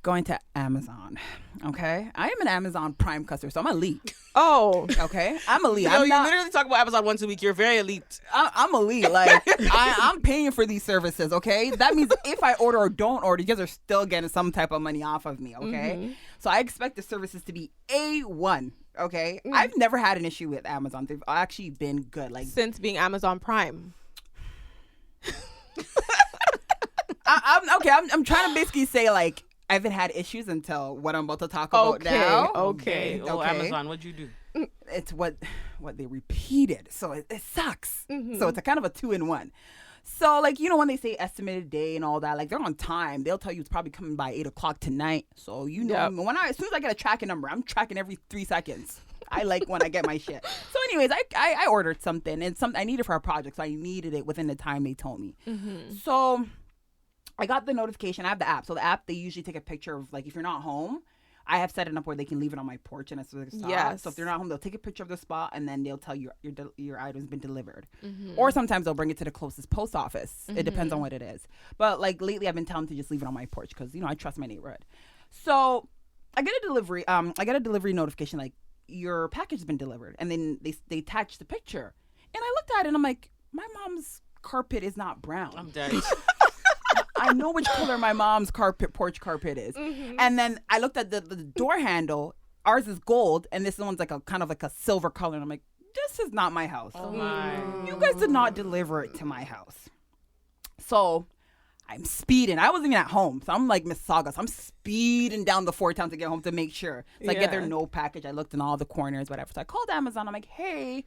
going to Amazon. Okay, I am an Amazon Prime customer, so I'm elite. Oh, okay, I'm elite. You literally talk about Amazon once a week. You're very elite. I'm elite. Like, I'm paying for these services. Okay, that means if I order or don't order, you guys are still getting some type of money off of me. Okay, so I expect the services to be A1. Okay, I've never had an issue with Amazon. They've actually been good. Like, since being Amazon Prime. I'm trying to basically say, like, I haven't had issues until what I'm about to talk about now. Okay. Oh, Amazon, what'd you do? It's what they repeated, so it sucks. So it's a kind of a 2-in-1. So, like, when they say estimated day and all that, like, they're on time. They'll tell you it's probably coming by 8:00 tonight. So, as soon as I get a tracking number, I'm tracking every 3 seconds. I like when I get my shit. So, anyways, I ordered something, and I needed it for a project, so I needed it within the time they told me. So I got the notification. I have the app. So the app, they usually take a picture of, like, if you're not home, I have set it up where they can leave it on my porch, and it's like a stop. Yes. So if they're not home, they'll take a picture of the spot, and then they'll tell you your item's been delivered. Or sometimes they'll bring it to the closest post office. It depends on what it is. But, like, lately I've been telling them to just leave it on my porch because, I trust my neighborhood. So I get a delivery notification, like, your package has been delivered, and then they attach the picture, and I looked at it and I'm like, my mom's carpet is not brown. I'm dead. I know which color my mom's porch carpet is. And then I looked at the door handle. Ours is gold, and this one's like a kind of like a silver color. And I'm like, this is not my house. Oh my! You guys did not deliver it to my house. So I'm speeding. I wasn't even at home. So I'm like Miss Saga. So I'm speeding down the 4 towns to get home to make sure. So I get there, no package. I looked in all the corners, whatever. So I called Amazon. I'm like, hey,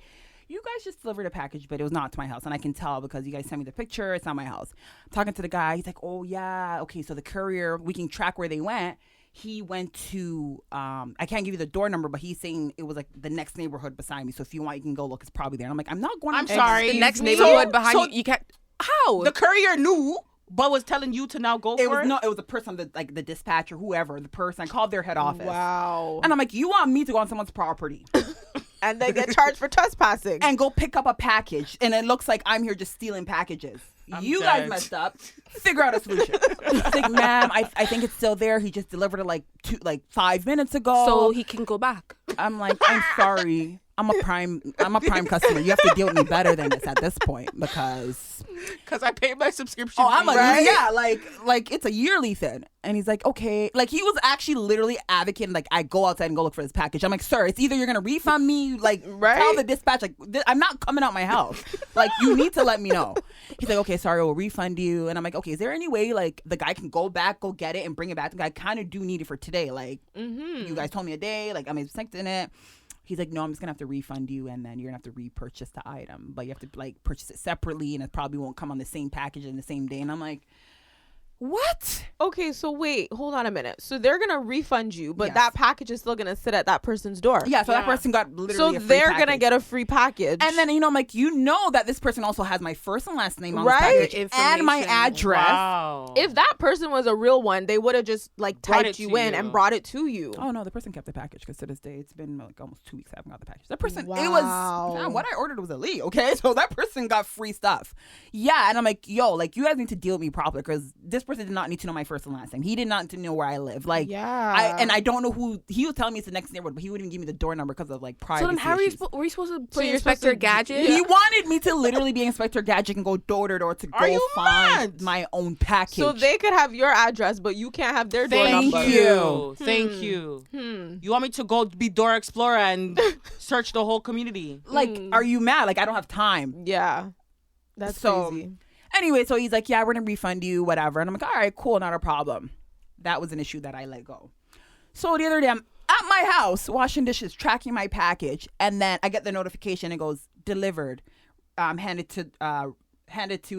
you guys just delivered a package, but it was not to my house. And I can tell because you guys sent me the picture. It's not my house. I'm talking to the guy. He's like, oh, yeah. Okay, so the courier, we can track where they went. He went to, I can't give you the door number, but he's saying it was like the next neighborhood beside me. So if you want, you can go look. It's probably there. And I'm like, I'm not going. I'm sorry. The next neighborhood behind you. You can't. How? The courier knew, but was telling you to now go for it? No, it was the person, the dispatcher, whoever, the person. I called their head office. Wow. And I'm like, you want me to go on someone's property And they get charged for trespassing. and go pick up a package, and it looks like I'm here just stealing packages. You guys dead. messed up. Figure out a solution. He's like, ma'am, I think it's still there. He just delivered it like 5 minutes ago. So he can go back. I'm like, I'm sorry. I'm a prime customer. You have to deal with me better than this at this point because I paid my subscription. I'm fee. like, yeah, like it's a yearly thing. And he's like, okay. Like he was actually literally advocating, like, I go outside and go look for this package. I'm like, sir, it's either you're going to refund me, like, tell the dispatch, like, I'm not coming out my house. Like, you need to let me know. He's like, okay, sorry, we'll refund you. And I'm like, okay, is there any way, like, the guy can go back, go get it, and bring it back? I kind of do need it for today. Like, you guys told me a day. Like, I'm expecting it. He's like, no, I'm just going to have to refund you, and then you're going to have to repurchase the item. But you have to, like, purchase it separately, and it probably won't come on the same package in the same day. And I'm like, what? Okay, so wait, hold on a minute. So they're gonna refund you, but Yes. that package is still gonna sit at that person's door. Yeah, so that person got literally So a free they're package. gonna get a free package. And then, I'm like, that this person also has my first and last name on Right? the package and my Information. address. Wow. if that person was a real one, they would have just like Brought typed it you to in you. and brought it to you. Oh, no, the person kept the package because to this day, it's been like almost 2 weeks I haven't got the package. That person, Wow. what I ordered was illegal, okay? So that person got free stuff. Yeah, and I'm like, yo, like, you guys need to deal with me properly because this person did not need to know my first and last name. He did not need to know where I live. Like, Yeah. I don't know who, he was telling me it's the next neighborhood, but he wouldn't even give me the door number because of like privacy So then how issues. were you supposed to So put you're supposed Inspector to- Gadget? He wanted me to literally be Inspector Gadget and go door to door to Are go you find mad? my own package. So they could have your address, but you can't have their door Thank number. you. Thank you. You want me to go be Dora Explorer and search the whole community? like, are you mad? Like, I don't have time. Yeah. That's So- crazy. Anyway, so he's like, yeah, we're going to refund you, whatever. And I'm like, all right, cool, not a problem. That was an issue that I let go. So the other day, I'm at my house washing dishes, tracking my package. And then I get the notification. It goes, delivered, handed to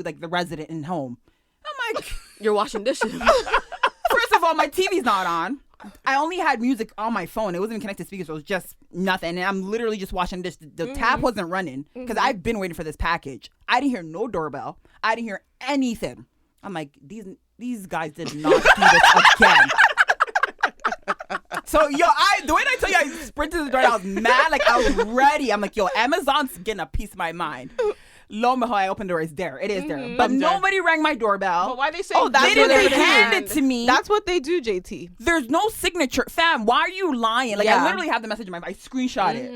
like the resident in home. I'm like, You're washing dishes. first of all, my TV's not on. I only had music on my phone. It wasn't even connected to speakers. So it was just nothing. And I'm literally just watching this. The tap wasn't running because I've been waiting for this package. I didn't hear no doorbell. I didn't hear anything. I'm like, these guys did not do this again. So, the way I tell you, I sprinted to the door. I was mad. Like, I was ready. I'm like, Amazon's getting a piece of my mind. Lo and behold, I opened the door. It's there. It is there. But nobody rang my doorbell. But why they say Oh, that's They what didn't they hand do. it to me. That's what they do, JT. There's no signature. Fam, why are you lying? Like, Yeah. I literally have the message in my phone. I screenshot it.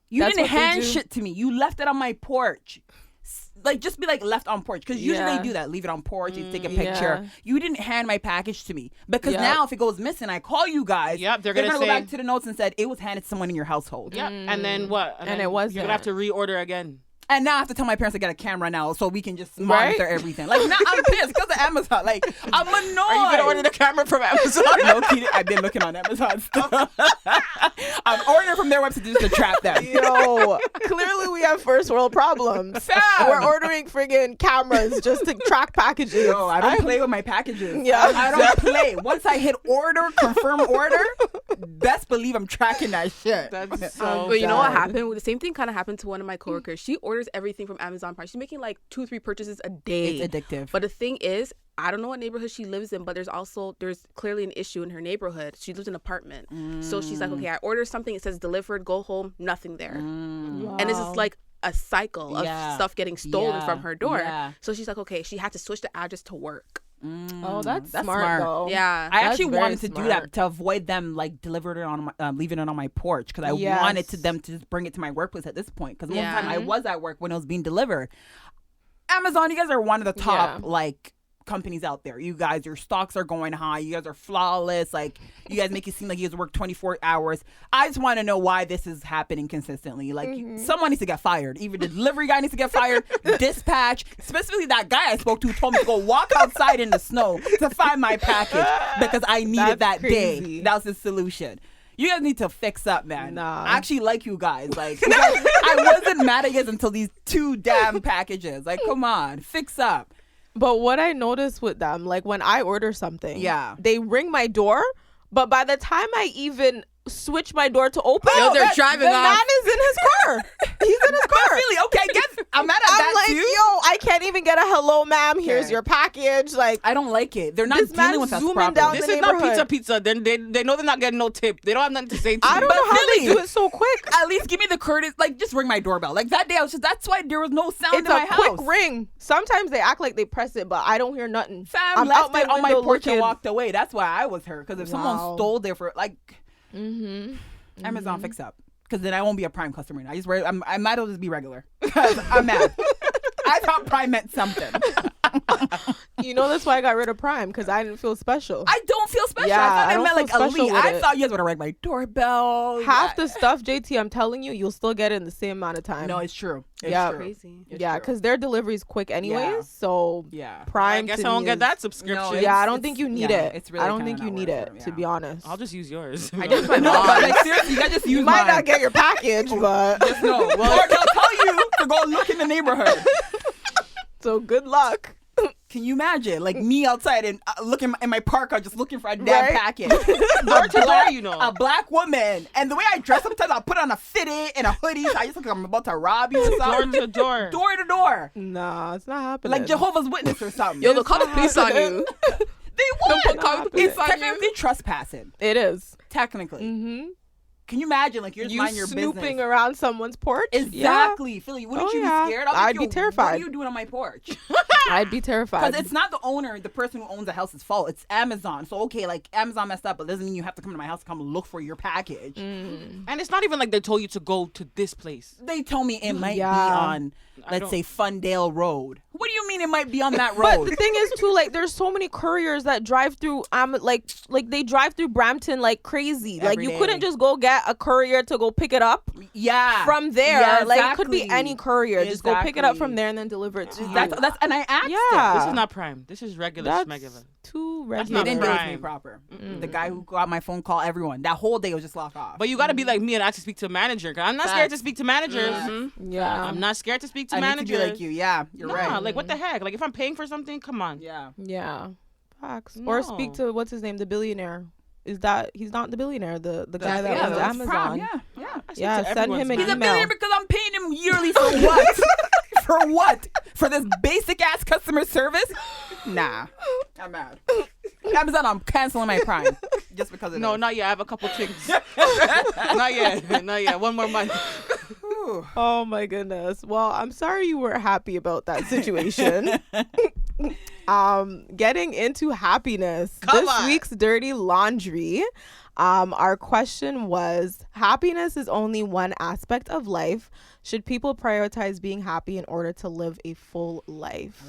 You That's didn't what they hand do. shit to me. You left it on my porch. Like, just be like, left on porch. Because usually Yeah. they do that. Leave it on porch. You take a picture. Yeah. You didn't hand my package to me. Because Yep. now if it goes missing, I call you guys. Yep, they're gonna gonna go say- back to the notes and said, it was handed to someone in your household. Yeah, and then what? And then it wasn't. You're gonna have to reorder again. And now I have to tell my parents to get a camera now so we can just monitor everything. Like, now I'm pissed because of Amazon. Like, I'm annoyed. Are you gonna order the camera from Amazon? No kidding. I've been looking on Amazon stuff. I'm ordering from their website just to trap them. Yo, clearly we have first world problems. Fam. We're ordering friggin' cameras just to track packages. No, I don't play with my packages. Yeah. I don't play. Once I hit order, confirm order, best believe I'm tracking that shit. That's so. But you know what done. happened? The same thing kind of happened to one of my coworkers. She orders everything from Amazon Prime. She's making like 2-3 purchases a day. It's addictive. But the thing is, I don't know what neighborhood she lives in, but there's clearly an issue in her neighborhood. She lives in an apartment. So she's like, okay, I order something. It says delivered, go home, nothing there. And this is like a cycle of stuff getting stolen from her door. Yeah. So she's like, okay, she had to switch the address to work. Oh, that's That's smart, smart. though. Yeah. I That's actually very wanted to do smart. that to avoid them like delivering it on my, leaving it on my porch because I Yes. wanted them to just bring it to my workplace at this point because most of the time Yeah. I was at work when it was being delivered. Amazon, you guys are one of the top Yeah. like companies out there. You guys, your stocks are going high. You guys are flawless. Like, you guys make it seem like you guys work 24 hours. I just want to know why this is happening consistently. Like, someone needs to get fired. Either the delivery guy needs to get fired, dispatch. Specifically, that guy I spoke to told me to go walk outside in the snow to find my package because I needed that day. That was his solution. You guys need to fix up, man. Nah. I actually like you guys. Like, I wasn't mad at you guys until these 2 damn packages. Like, come on, fix up. But what I noticed with them, like when I order something, Yeah. they ring my door, but by the time I even switch my door to open, they're driving the off. man is in his car. He's in his car. Really? Okay, I guess I'm mad at I'm that like, too. yo, I can't even get a hello, ma'am. Here's Okay. your package. Like, I don't like it. They're not This dealing man's with us zooming properly. down This the is not neighborhood. pizza. They know they're not getting no tip. They don't have nothing to say to I you. don't But know how really, they do it so quick. At least give me the courtesy. Like, just ring my doorbell. Like that day, I was just. That's why there was no sound It's in my a quick house. ring. Sometimes they act like they press it, but I don't hear nothing. Fam, I'm left out my it on my window porch and looking. walked away. That's why I was hurt. Because if someone Wow. stole there for like, Amazon fix up. Because then I won't be a Prime customer. I might as well just be regular. I'm mad. I thought Prime meant something. You know, that's why I got rid of Prime, because I didn't feel special. I don't feel special. Yeah, I thought I it don't meant like feel special elite. with I it. thought you guys would have rang my doorbell. Half the stuff, JT, I'm telling you, you'll still get it in the same amount of time. No, it's true. It's Yeah. true. Crazy. It's Yeah, true. because their delivery is quick anyways. Yeah. So Yeah. I Prime. guess I to don't me get is- that subscription. No, Yeah, I don't it's- think you need yeah, it. it's really I don't kinda think you not need worth it, it, to yeah. be honest. I'll just use yours. I just my No, mom. but like seriously, you guys just use You might mine. not get your package, but Just no. Well, or they'll tell you to go look in the neighborhood. so good luck. Can you imagine, like me outside and looking in my parka, just looking for a damn Right? package? Door to door, you know. A black woman, and the way I dress, sometimes I'll put on a fitted and a hoodie. So I just look like I'm about to rob you or Door something. to door. Door to door, Nah, it's not happening. like Jehovah's Witness or something. Yo, they'll call the police on happening. you. They They'll would. call the It's police on you. technically trespassing. It is. Technically, Mm-hmm. can you imagine? Like you're just You minding your snooping business. around someone's porch? Exactly, Philly. Wouldn't Oh, you yeah. be scared? I'd Yo, be What terrified. are you doing on my porch? Yeah. I'd be terrified. Because it's not the owner, the person who owns the house's fault. It's Amazon. So, okay, like, Amazon messed up, but it doesn't mean you have to come to my house to come look for your package. And it's not even like they told you to go to this place. They tell me it might be Yeah. on, let's don't- say, Fundale Road. What do you mean it might be on that But road? the thing is too, like, there's so many couriers that drive through like they drive through Brampton like crazy. Like, Every you day. couldn't just go get a courier to go pick it up Yeah. from there. Yeah, Like, it could be exactly. any courier. Just go pick it up from Exactly. there and then deliver it to you. That's, and I asked Yeah. This is not Prime. This is regular That's schmegular. too That's They regular. not didn't deal with me Prime. proper. The guy who got my phone call, everyone. That whole day was just locked off. But you got to be like me and actually speak to a manager. 'Cause I'm not scared to Facts. speak to managers. Yeah. I'm not scared to speak to I need managers. to be like you. Yeah, you're Nah, right. like what the heck? Like if I'm paying for something, come on. Yeah. Yeah. Facts. Or speak No. to what's his name, the billionaire. Is that he's not the billionaire, the guy that yeah, owns that's Amazon. Prime, yeah. I speak Yeah, to send everyone's him an man. He's a email. billionaire because I'm paying him yearly for what? For what? For this basic ass customer service? Nah. I'm mad. Amazon, I'm canceling my Prime. Just because of No, this. not yet. I have a couple things. Not yet. Not yet. One more month. Ooh. Oh my goodness. Well, I'm sorry you weren't happy about that situation. Getting into happiness. Come This on. week's dirty laundry. Our question was, happiness is only one aspect of life. Should people prioritize being happy in order to live a full life?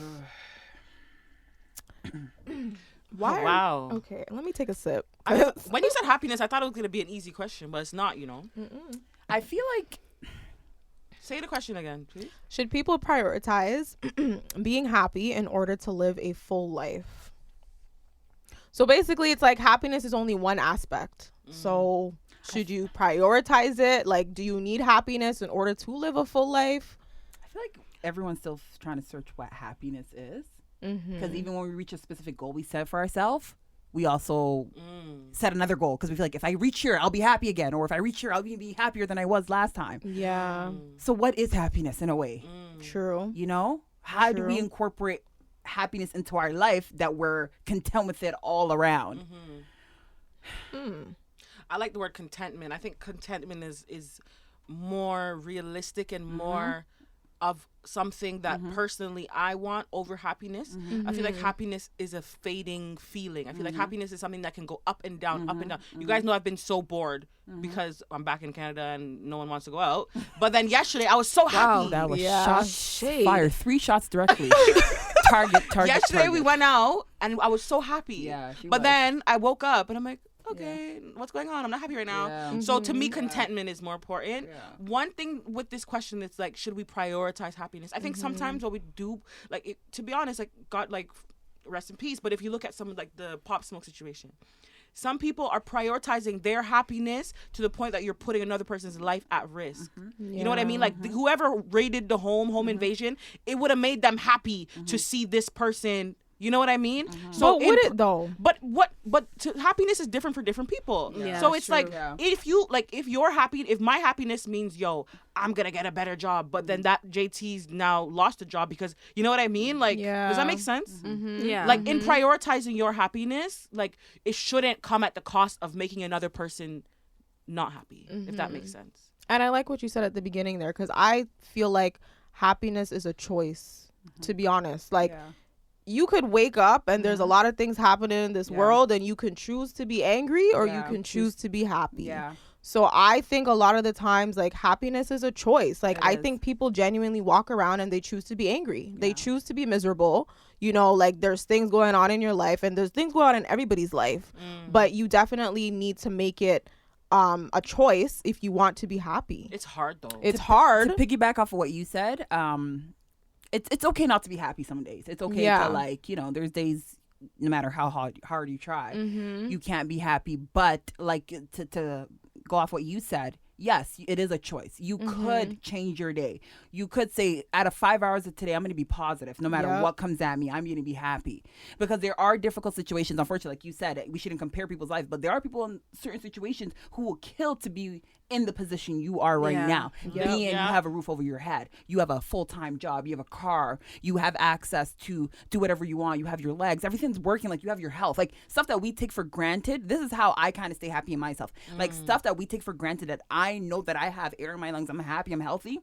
Why? Wow. Okay, let me take a sip. When you said happiness, I thought it was gonna be an easy question, but it's not. You know. I feel like Say the question again, please. Should people prioritize being happy in order to live a full life? So basically, it's like happiness is only one aspect. So should you prioritize it? Like, do you need happiness in order to live a full life? I feel like everyone's still trying to search what happiness is. Mm-hmm. Because even when we reach a specific goal we set for ourselves, we also set another goal. Because we feel like if I reach here, I'll be happy again. Or if I reach here, I'll be happier than I was last time. Yeah, So what is happiness in a way? true. You know? How do we True. incorporate happiness into our life that we're content with it all around? I like the word contentment. I think contentment is more realistic and more of something that personally I want over happiness. I feel like happiness is a fading feeling. I feel like happiness is something that can go up and down, up and down. You guys know I've been so bored because I'm back in Canada and no one wants to go out. But then yesterday I was so happy. That was Yeah. shots Shade. fired. 3 shots directly. Target. Yesterday we went out and I was so happy. Yeah, but then I woke up and I'm like, okay, what's going on? I'm not happy right now. Yeah. So to me, contentment is more important. Yeah. One thing with this question is like, should we prioritize happiness? I think sometimes what we do, like, to be honest, like, God, like, rest in peace. But if you look at some of like the Pop Smoke situation, some people are prioritizing their happiness to the point that you're putting another person's life at risk. You know what I mean? Like whoever raided the home invasion, it would have made them happy to see this person. You know what I mean? So would it though? But happiness is different for different people. Yeah, so it's true. like if you're happy, if my happiness means I'm gonna get a better job, but then that JT's now lost a job because you know what I mean? Like, does that make sense? Yeah. Like in prioritizing your happiness, like it shouldn't come at the cost of making another person not happy. If that makes sense. And I like what you said at the beginning there, because I feel like happiness is a choice. To be honest, like. Yeah. You could wake up and there's a lot of things happening in this world and you can choose to be angry or you can choose to be happy. Yeah. So I think a lot of the times, like, happiness is a choice. Like, I is. think people genuinely walk around and they choose to be angry. They choose to be miserable. You know, like, there's things going on in your life and there's things going on in everybody's life. But you definitely need to make it a choice if you want to be happy. It's hard though. It's hard. To piggyback off of what you said, it's okay not to be happy some days. It's okay to, like, you know, there's days no matter how hard you try, you can't be happy. But like to go off what you said, yes, it is a choice. You could change your day. You could say, out of 5 hours of today, I'm going to be positive. No matter what comes at me, I'm going to be happy. Because there are difficult situations. Unfortunately, like you said, we shouldn't compare people's lives. But there are people in certain situations who will kill to be in the position you are right now. Being you have a roof over your head. You have a full-time job. You have a car. You have access to do whatever you want. You have your legs. Everything's working. Like, you have your health. Like, stuff that we take for granted. This is how I kind of stay happy in myself. Like, stuff that we take for granted that I know that I have air in my lungs. I'm happy. I'm healthy.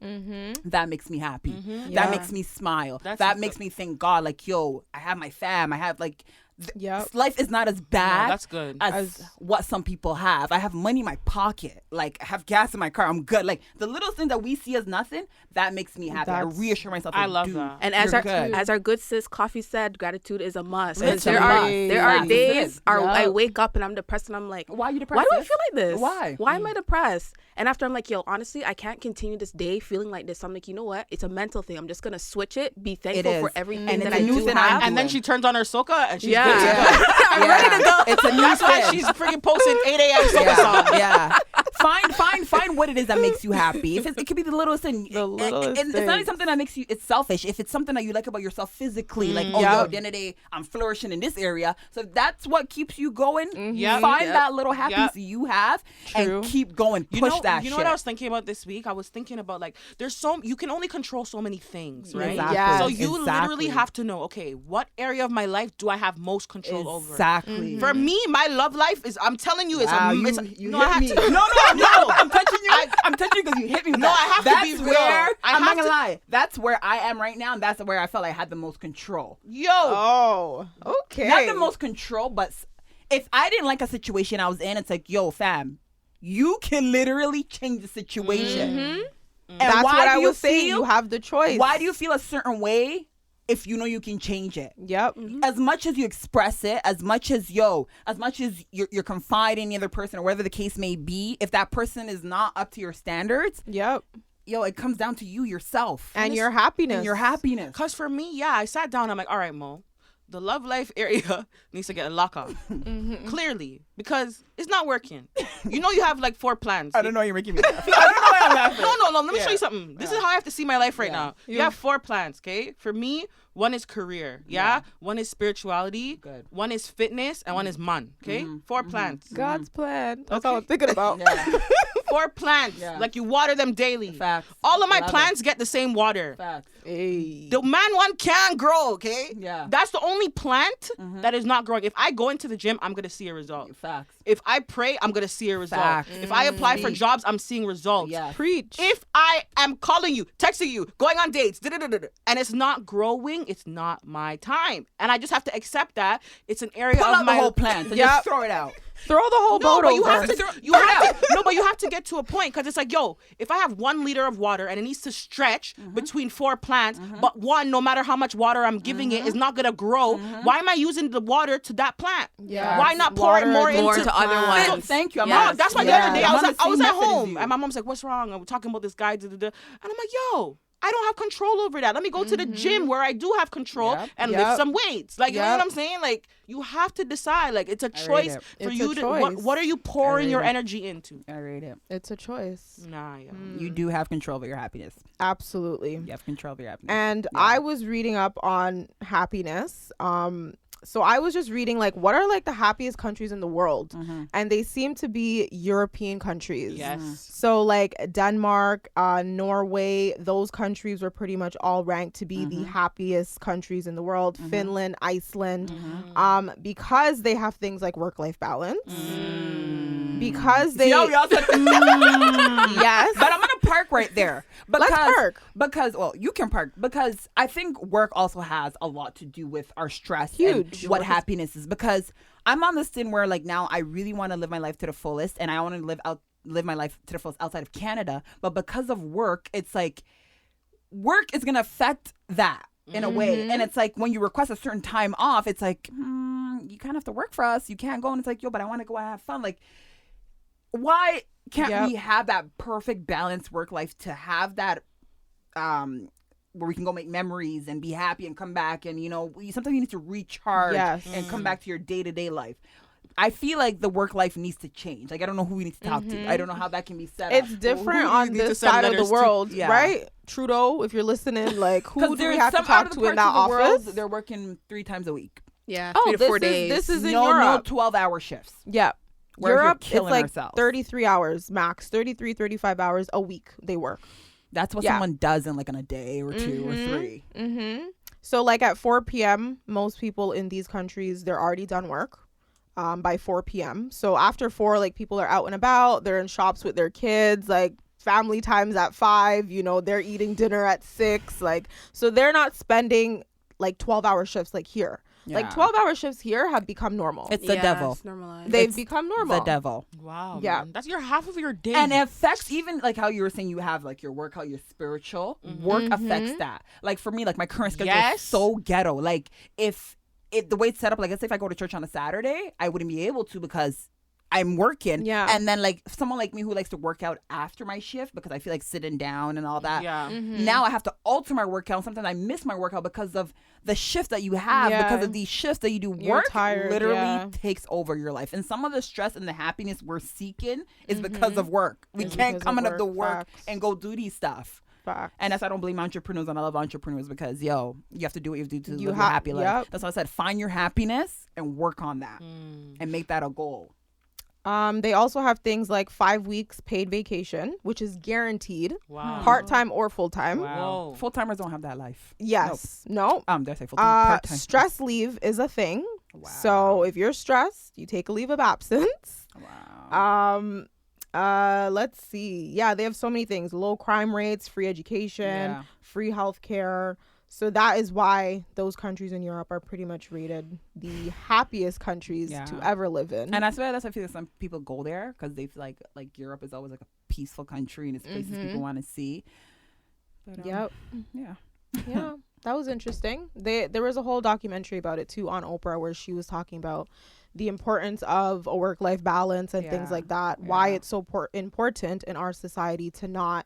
That makes me happy. That makes me smile. That makes me thank God. Like, yo, I have my fam. I have, like... life is not as bad that's good. as what some people have. I have money in my pocket. Like, I have gas in my car. I'm good. Like, the little things that we see as nothing, that makes me happy. I reassure myself. I love that. And as our good sis Coffee said, gratitude is a must. There are days I wake up and I'm depressed and I'm like, why are you depressed? Why do I feel like this? Why am I depressed? And after I'm like, yo, honestly, I can't continue this day feeling like this. So I'm like, you know what? It's a mental thing. I'm just gonna switch it. Be thankful for everything that I do have. And then she turns on her soca and she's good to go. I'm ready to go. It's a new That's why she's freaking posting 8 a.m. soca song. Yeah. Find what it is that makes you happy. If it could be the littlest thing. The littlest It's not even something that makes you. It's selfish. If it's something that you like about yourself physically, like at the end of the day, I'm flourishing in this area. So that's what keeps you going. Find that little happiness you have and keep going. Push that. You know what I was thinking about this week? I was thinking about, like, you can only control so many things, right? Exactly. Yes. So you literally have to know, okay, what area of my life do I have most control over? Exactly. For me, my love life is, I'm telling you, it's Wow, a you it's, hit no, I have me. to, No. I'm touching you. I'm touching you because you hit me. With No, that. I have to That's be real. where I I'm not have gonna to- lie. That's where I am right now, and that's where I felt I had the most control. yo. Oh, okay. Not the most control, but if I didn't like a situation I was in, it's like, yo, fam, you can literally change the situation. And That's why what I do you was saying. feel- You have the choice. Why do you feel a certain way if you know you can change it? Yep. As much as you express it, as much as you're confiding in the other person or whatever the case may be, if that person is not up to your standards, Yep. yo, it comes down to you yourself And your happiness. and your happiness. Because for me, I sat down. I'm like, all right, Mo, the love life area needs to get a lock off. Clearly, because it's not working. You know, you have like 4 plans. I don't know why you're making me laugh. I don't know why I'm laughing. No. Let me show you something. This is how I have to see my life right now. You have 4 plans, okay? For me, one is career, one is spirituality, Good. one is fitness, and one is man, okay? 4 plans. God's plan. That's all I'm thinking about. Yeah. 4 plants. Yeah. Like, you water them daily. Facts. All of my Love plants get the same water. Facts. Hey. The man one can grow, okay? Yeah. That's the only plant that is not growing. If I go into the gym, I'm going to see a result. Facts. If I pray, I'm going to see a result. Facts. If I apply for jobs, I'm seeing results. Yeah. Preach. If I am calling you, texting you, going on dates, and it's not growing, it's not my time. And I just have to accept that it's an area Pull of out my the whole plan. So Yep. just throw it out. Throw the whole No, boat but over. you have to. You have to. No, but you have to get to a point because it's like, yo, if I have 1 liter of water and it needs to stretch between 4 plants, but one, no matter how much water I'm giving it, is not gonna grow. Why am I using the water to that plant? Yeah. Why not pour it more into to other ones? Thank you. That's why the other day I was at at home and my mom's like, "What's wrong?" And we're talking about this guy, and I'm like, "Yo, I don't have control over that. Let me go to the gym where I do have control and lift some weights." Like, you know what I'm saying? Like, you have to decide. Like, it's a choice for you to. What are you pouring your energy into? I rate it. It's a choice. Nah, yeah. You do have control of your happiness. Absolutely. You have control of your happiness. And I was reading up on happiness. So I was just reading like what are like the happiest countries in the world, and they seem to be European countries. Yes. So like Denmark, Norway, those countries were pretty much all ranked to be the happiest countries in the world. Finland, Iceland, because they have things like work-life balance. Because they y'all said, yes, but I'm gonna park right there. Because, let's park. Because you can park because I think work also has a lot to do with our stress. Huge. And what happiness is. Because I'm on this thing where like now I really want to live my life to the fullest, and I want to live my life to the fullest outside of Canada. But because of work, it's like work is gonna affect that in a way, and it's like when you request a certain time off, it's like you kind of have to work for us. You can't go, and it's like, yo, but I want to go and have fun. Like, why can't we have that perfect balanced work life to have that where we can go make memories and be happy and come back, and sometimes you need to recharge and come back to your day-to-day life. I feel like the work life needs to change. Like, I don't know who we need to talk to. I don't know how that can be set up. It's different on this side of the world, right? Trudeau, if you're listening, like, who do we have to talk to in that office? They're working 3 times a week. Yeah, 3 to this 4 days. This is in no Europe. 12-hour shifts. Yeah. Whereas Europe, we're killing it's like ourselves. 33 hours max, 33, 35 hours a week they work. That's what someone does in like in a day or 2 or 3. So like at 4 p.m., most people in these countries, they're already done work by 4 p.m. So after 4, like people are out and about, they're in shops with their kids, like family times at 5, they're eating dinner at 6. Like, so they're not spending like 12-hour shifts like here. Yeah. Like 12-hour shifts here have become normal. It's the devil. It's normalized. They've become normal. The devil. Wow. Yeah. Man. That's your half of your day. And it affects even like how you were saying you have like your work, how you're spiritual. Work affects that. Like for me, like my current schedule is so ghetto. Like if the way it's set up, like let's say if I go to church on a Saturday, I wouldn't be able to because I'm working. Yeah. And then like someone like me who likes to work out after my shift because I feel like sitting down and all that. Yeah. Now I have to alter my workout. Sometimes I miss my workout because of the shift that you have, because of these shifts that you do. You're work tired, literally takes over your life. And some of the stress and the happiness we're seeking is because of work. We can't come out of the work and go do these stuff. Facts. And that's why I don't blame entrepreneurs, and I love entrepreneurs because you have to do what you have to do to live a happy life. Yep. That's why I said find your happiness and work on that and make that a goal. They also have things like 5 weeks paid vacation, which is guaranteed. Wow. Part-time or full-time. Wow. Full-timers don't have that life. Yes. No. Did I say full-time? Part-time. Stress leave is a thing. Wow. So if you're stressed, you take a leave of absence. Wow. Let's see. Yeah, they have so many things. Low crime rates, free education, free healthcare. So that is why those countries in Europe are pretty much rated the happiest countries to ever live in. And I swear I feel like some people go there because they feel like Europe is always like a peaceful country and it's places people want to see. But, Yeah, that was interesting. There was a whole documentary about it too on Oprah where she was talking about the importance of a work-life balance and things like that. Why it's so important in our society to not,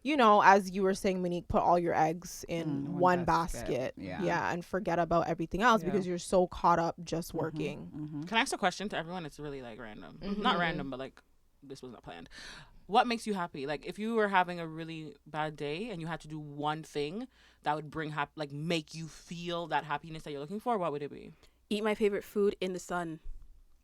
as you were saying, Monique, put all your eggs in one basket. Yeah, and forget about everything else because you're so caught up just working. Can I ask a question to everyone? It's really like random. Not random, but like this was not planned. What makes you happy? Like if you were having a really bad day and you had to do one thing that would bring make you feel that happiness that you're looking for, what would it be? Eat my favorite food in the sun.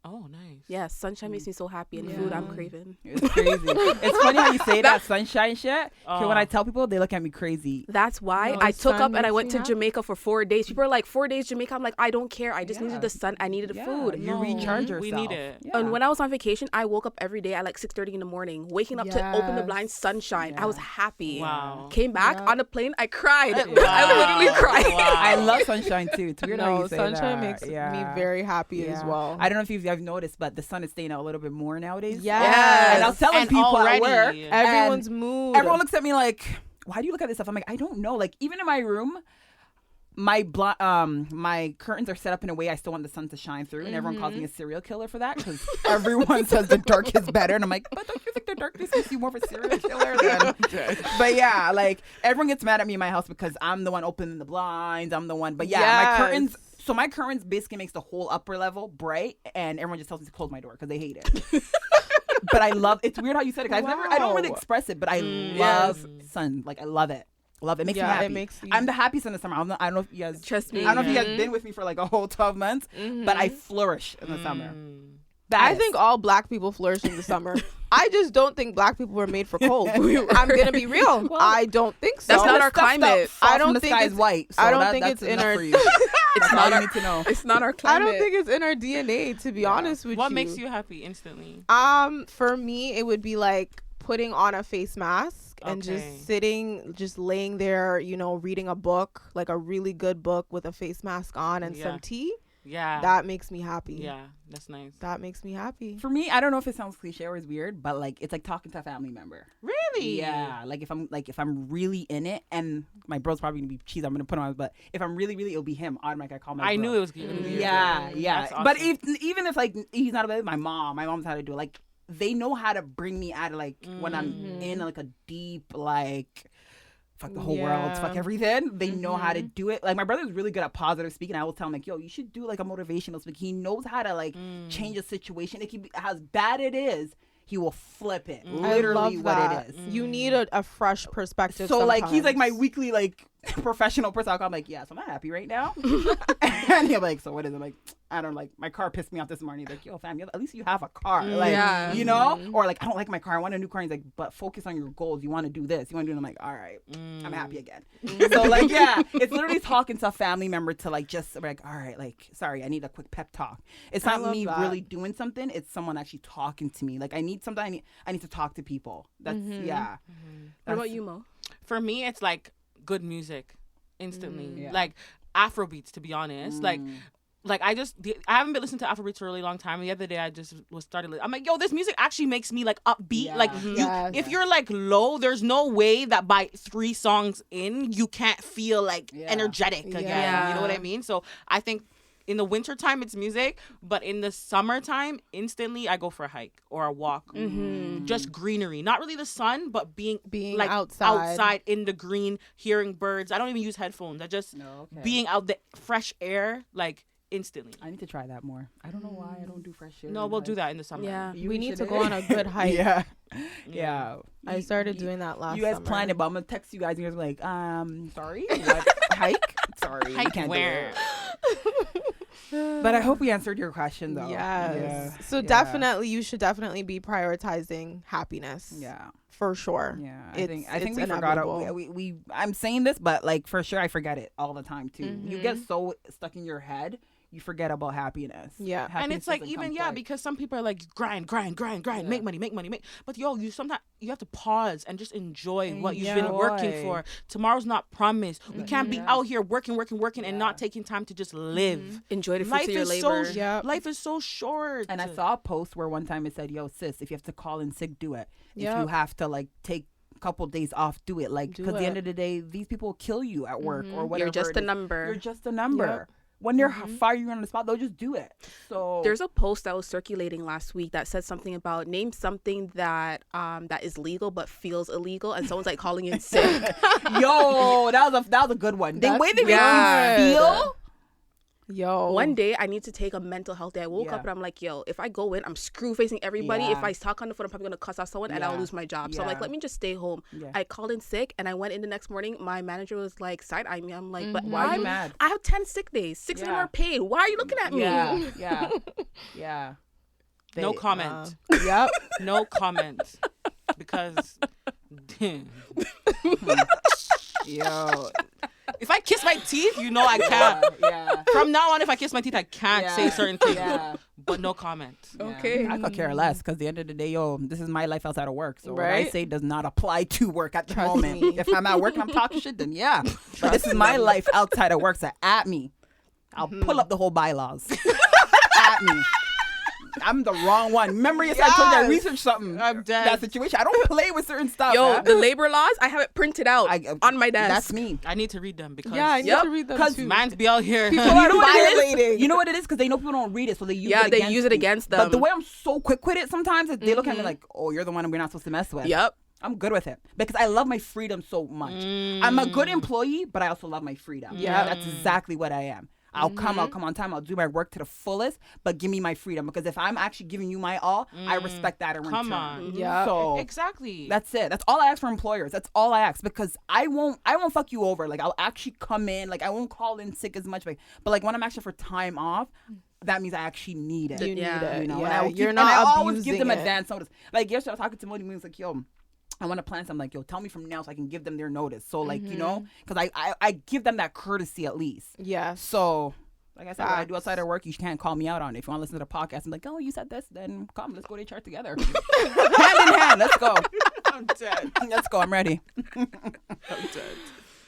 Oh, nice. Yeah, sunshine makes me so happy, and food I'm craving. It's crazy. It's funny how you say that sunshine shit. Because when I tell people, they look at me crazy. That's why I took up and I went to Jamaica for 4 days. People are like, 4 days Jamaica. I'm like, I don't care. I just needed the sun. I needed the food. You recharge yourself. We need it. Yeah. And when I was on vacation, I woke up every day at like 6:30 in the morning, waking up to open the blinds, sunshine. I was happy. Wow. Came back on the plane, I cried. Wow. I literally cried. Wow. I love sunshine too. It's weird how you say sunshine that. makes me very happy as well. I don't know if you've guys noticed, but the sun is staying out a little bit more nowadays. Yes. And I was telling people at work, everyone's mood. everyone looks at me like, why do you look at this stuff? I'm like, I don't know. Like, even in my room, my curtains are set up in a way I still want the sun to shine through, and everyone calls me a serial killer for that because everyone says the dark is better, and I'm like, but don't you think the darkness makes you more of a serial killer than? But yeah, like everyone gets mad at me in my house because I'm the one opening the blinds. I'm the one, but yeah, my curtains. So my curtains basically makes the whole upper level bright, and everyone just tells me to close my door because they hate it. But I love. It's weird how you said it. I don't really express it, but I love sun. Like I love it. Love it. It makes me happy. It makes you... I'm the happiest in the summer. I don't know if you guys trust me. I don't know if you guys been with me for like a whole 12 months, but I flourish in the summer. I think all black people flourish in the summer. I just don't think black people were made for cold. I'm gonna be real. Well, I don't think so. That's not our climate. I don't think it's white. So I don't think it's in our. It's not our. Need to know. It's not our climate. I don't think it's in our DNA. To be honest with you. What makes you happy instantly? For me, it would be like putting on a face mask. And just laying there, reading a book, like a really good book with a face mask on and some tea. Yeah. That makes me happy. Yeah, that's nice. That makes me happy. For me, I don't know if it sounds cliche or is weird, but like it's like talking to a family member. Really? Yeah. Like if I'm really in it, and my bro's probably gonna be cheese, I'm gonna put on, but if I'm really, it'll be him. Automatically, I call my bro. I knew it was gonna be Yeah. Awesome. But even if like he's not available, mom's how to do it. Like they know how to bring me out of like when I'm in like a deep like fuck the whole world, fuck everything. They know how to do it. Like my brother's really good at positive speaking. I will tell him like, yo, you should do like a motivational speak. He knows how to like change a situation. It can be as bad it is. He will flip it. Literally what it is. You need a fresh perspective. So sometimes. like he's like my weekly like professional person. I'm like, yes, I'm not happy right now. And he'll be like, so what is it? I'm like, I don't like my car pissed me off this morning. He's like, yo, fam, at least you have a car. Like, or like, I don't like my car. I want a new car. He's like, but focus on your goals. You want to do this. You want to do it. I'm like, all right, I'm happy again. So like, yeah, it's literally talking to a family member to like, just like, all right, like, sorry, I need a quick pep talk. It's not me really doing something. It's someone actually talking to me. Like I need something. I need to talk to people. That's What about you, Mo? For me, it's like good music instantly. Like Afrobeats, to be honest. Like I haven't been listening to Afrobeats for a really long time. The other day I just I'm like, yo, this music actually makes me like upbeat. Like if you're like low, there's no way that by 3 songs in you can't feel like energetic again. You know what I mean? So I think in the wintertime it's music, but in the summertime, instantly I go for a hike or a walk. Just greenery. Not really the sun, but being like outside in the green, hearing birds. I don't even use headphones. I just being out the fresh air, like instantly. I need to try that more. I don't know why I don't do fresh air. No, we'll do that in the summer. Yeah. We need to go on a good hike. Yeah. I started doing that last You guys summer. planned it, but I'm going to text you guys and you guys are like, sorry? What? Hike? Sorry. Hike can't where? But I hope we answered your question, though. Yes. So definitely, you should definitely be prioritizing happiness. Yeah. For sure. Yeah. I think we forgot it. We I'm saying this, but like for sure I forget it all the time too. You get so stuck in your head, you forget about happiness. Yeah. And it's like even because some people are like grind, make money. But you sometimes you have to pause and just enjoy what you've been working for. Tomorrow's not promised. We can't be out here working and not taking time to just live. Enjoy the fruits of your labor. Life is so short. And I saw a post where one time it said, yo, sis, if you have to call in sick, do it. If you have to like take a couple days off, do it. Like, because at the end of the day, these people will kill you at work or whatever. You're just a number. You're just a number. Yep. When they're firing you on the spot, they'll just do it. So there's a post that was circulating last week that said something about name something that that is legal but feels illegal, and someone's like calling in sick. Yo, that was a good one. The way they make you feel. Yo, one day I need to take a mental health day. I woke up and I'm like, yo, if I go in, I'm screw facing everybody. If I talk on the phone, I'm probably gonna cuss out someone and I'll lose my job. So I'm like, let me just stay home. I called in sick and I went in the next morning. My manager was like side eyeing me. I'm like, but why are you mad? I have 10 sick days. 6 of them are paid. Why are you looking at me? Yeah. No comment. Yep. No comment. Because yo, if I kiss my teeth, I can't. From now on, if I kiss my teeth, I can't say certain things. But no comment. Okay. I could care less because at the end of the day, yo, this is my life outside of work. So what I say does not apply to work at the moment. If I'm at work and I'm talking shit, then But this is my life outside of work. So at me, I'll pull up the whole bylaws. At me. I'm the wrong one. Remember, yes, I told you I Yes. researched something. I'm dead. That situation. I don't play with certain stuff. Yo, man. the labor laws, I have it printed out on my desk. That's me. I need to read them because Yeah, I need Yep. to read them 'Cause too. man's be out here. People You are know what it is? violating. You know what it is? Because they know people don't read it, so they use it they against use it me. against But them. the way I'm so quick with it sometimes, is they look at me like, oh, you're the one we're not supposed to mess with. Yep. I'm good with it because I love my freedom so much. I'm a good employee, but I also love my freedom. Yeah. That's exactly what I am. I'll come on time. I'll do my work to the fullest, but give me my freedom because if I'm actually giving you my all, I respect that in return. Come on. Yeah. So Exactly. that's it. That's all I ask for employers. That's all I ask because I won't fuck you over. Like I'll actually come in. Like I won't call in sick as much. But like when I'm actually for time off, that means I actually need it. You need it. You know, Yeah, and I will you're and not I abusing always give them it. advance notice. Like yesterday, I was talking to Modi. He was like, "Yo, I want to plan something." Like, "Yo, tell me from now so I can give them their notice." So like, you know, because I give them that courtesy at least. Yes. So. Like I said, what I do Facts. outside of work, you can't call me out on it. If you want to listen to the podcast, I'm like, oh, you said this, then come, let's go to HR together. Hand in hand, let's go. I'm dead. Let's go, I'm ready. I'm dead.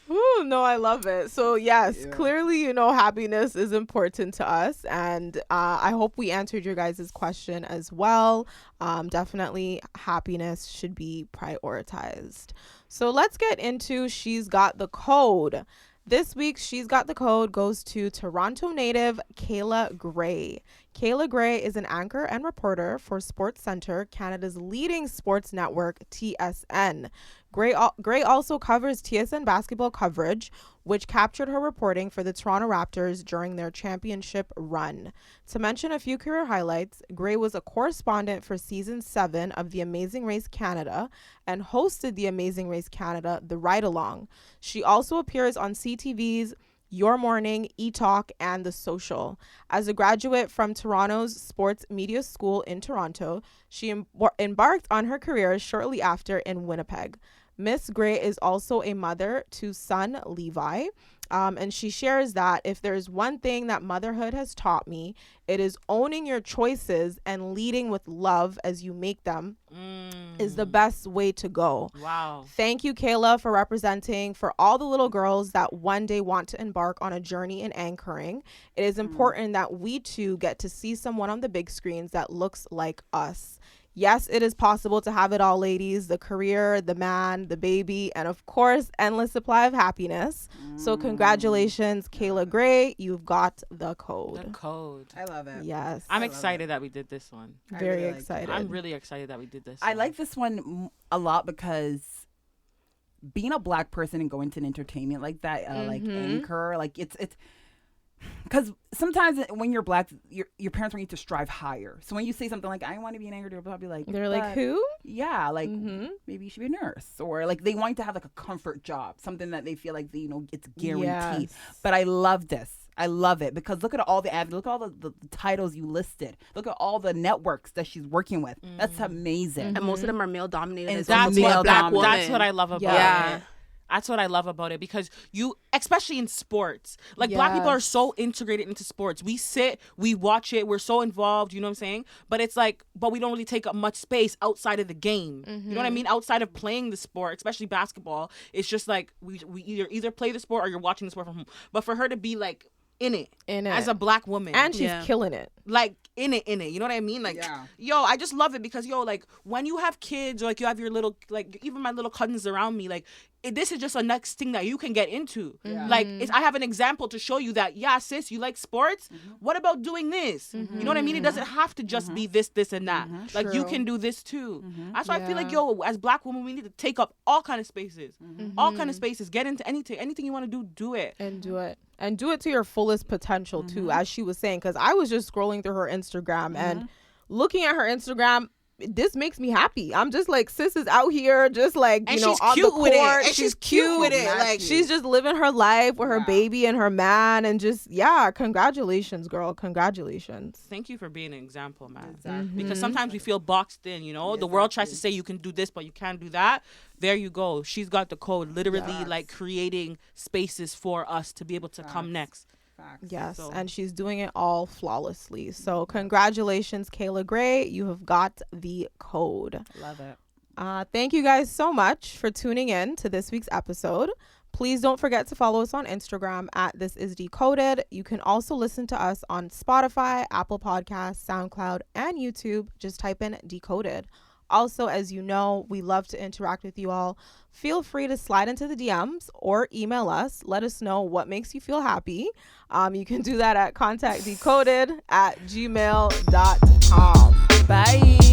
Ooh, no, I love it. So yes, Yeah. clearly, you know, happiness is important to us, and I hope we answered your guys' question as well. Definitely, happiness should be prioritized. So let's get into She's Got the Code. This week's She's Got the Code goes to Toronto native Kayla Gray. Kayla Gray is an anchor and reporter for Sports Centre, Canada's leading sports network, TSN. Gray also covers TSN basketball coverage, which captured her reporting for the Toronto Raptors during their championship run. To mention a few career highlights, Gray was a correspondent for Season 7 of The Amazing Race Canada and hosted The Amazing Race Canada, The Ride Along. She also appears on CTV's Your Morning, E-Talk, and The Social. As a graduate from Toronto's Sports Media School in Toronto, she embarked on her career shortly after in Winnipeg. Miss Gray is also a mother to son Levi, and she shares that if there's one thing that motherhood has taught me, it is owning your choices and leading with love as you make them is the best way to go. Wow. Thank you, Kayla, for representing for all the little girls that one day want to embark on a journey in anchoring. It is important that we too get to see someone on the big screens that looks like us. Yes, it is possible to have it all, ladies. The career, the man, the baby, and of course, endless supply of happiness. So congratulations, Kayla Gray. You've got the code. The code. I love it. Yes. I'm excited that we did this one. I Very really like it. excited. I'm really excited that we did this. I one. like this one a lot because being a Black person and going to an entertainment like that, like anchor, like it's because sometimes when you're Black, your parents want you to strive higher. So when you say something like, I want to be an anchor, they'll probably be like, They're like, "But who? yeah, like maybe you should be a nurse," or like they want you to have like a comfort job, something that they feel like they, it's guaranteed. Yes. But I love this. I love it because look at all the ads, look at all the titles you listed, look at all the networks that she's working with. That's amazing. And most of them are male dominated. And as that's well. male Black dominated. woman. That's what I love about Yeah. it. That's what I love about it because you, especially in sports, like Black people are Yes. so integrated into sports. We sit, we watch it, we're so involved, you know what I'm saying? But it's like, but we don't really take up much space outside of the game. You know what I mean? Outside of playing the sport, especially basketball, it's just like we either play the sport or you're watching the sport from home. But for her to be like in it as a Black woman, And she's Yeah. killing it. like in it, you know what I mean? Like, Yeah. yo, I just love it because yo, like when you have kids or like you have your little, like even my little cousins around me, like this is just a next thing that you can get into. Like I have an example to show you that, yeah, sis, you like sports. What about doing this? You know what I mean? It doesn't have to just be this, and that. Like you True. can do this too. That's why I feel like, yo, as Black women, we need to take up all kind of spaces. All kind of spaces. Get into anything you want to do it. And do it. And do it to your fullest potential too, as she was saying. Because I was just scrolling through her Instagram and looking at her Instagram. This makes me happy. I'm just like, sis is out here just like, And you know, she's on cute the with it. court. And she's cute with it. Like she's just living her life with her baby and her man, and just, yeah, congratulations, girl. Congratulations. thank you for being an example, man. Exactly. Because sometimes we feel boxed in, you know? The world tries to say you can do this, but you can't do that. There you go. She's got the code, literally like creating spaces for us to be able to come next. Facts. Yes, So- and she's doing it all flawlessly. So congratulations, Kayla Gray. You have got the code. Love it. Thank you guys so much for tuning in to this week's episode. Please don't forget to follow us on Instagram at This Is Decoded. You can also listen to us on Spotify, Apple Podcasts, SoundCloud, and YouTube. Just type in Decoded. Also, as you know, we love to interact with you all. Feel free to slide into the DMs or email us. Let us know what makes you feel happy. You can do that at contactdecoded@gmail.com. Bye.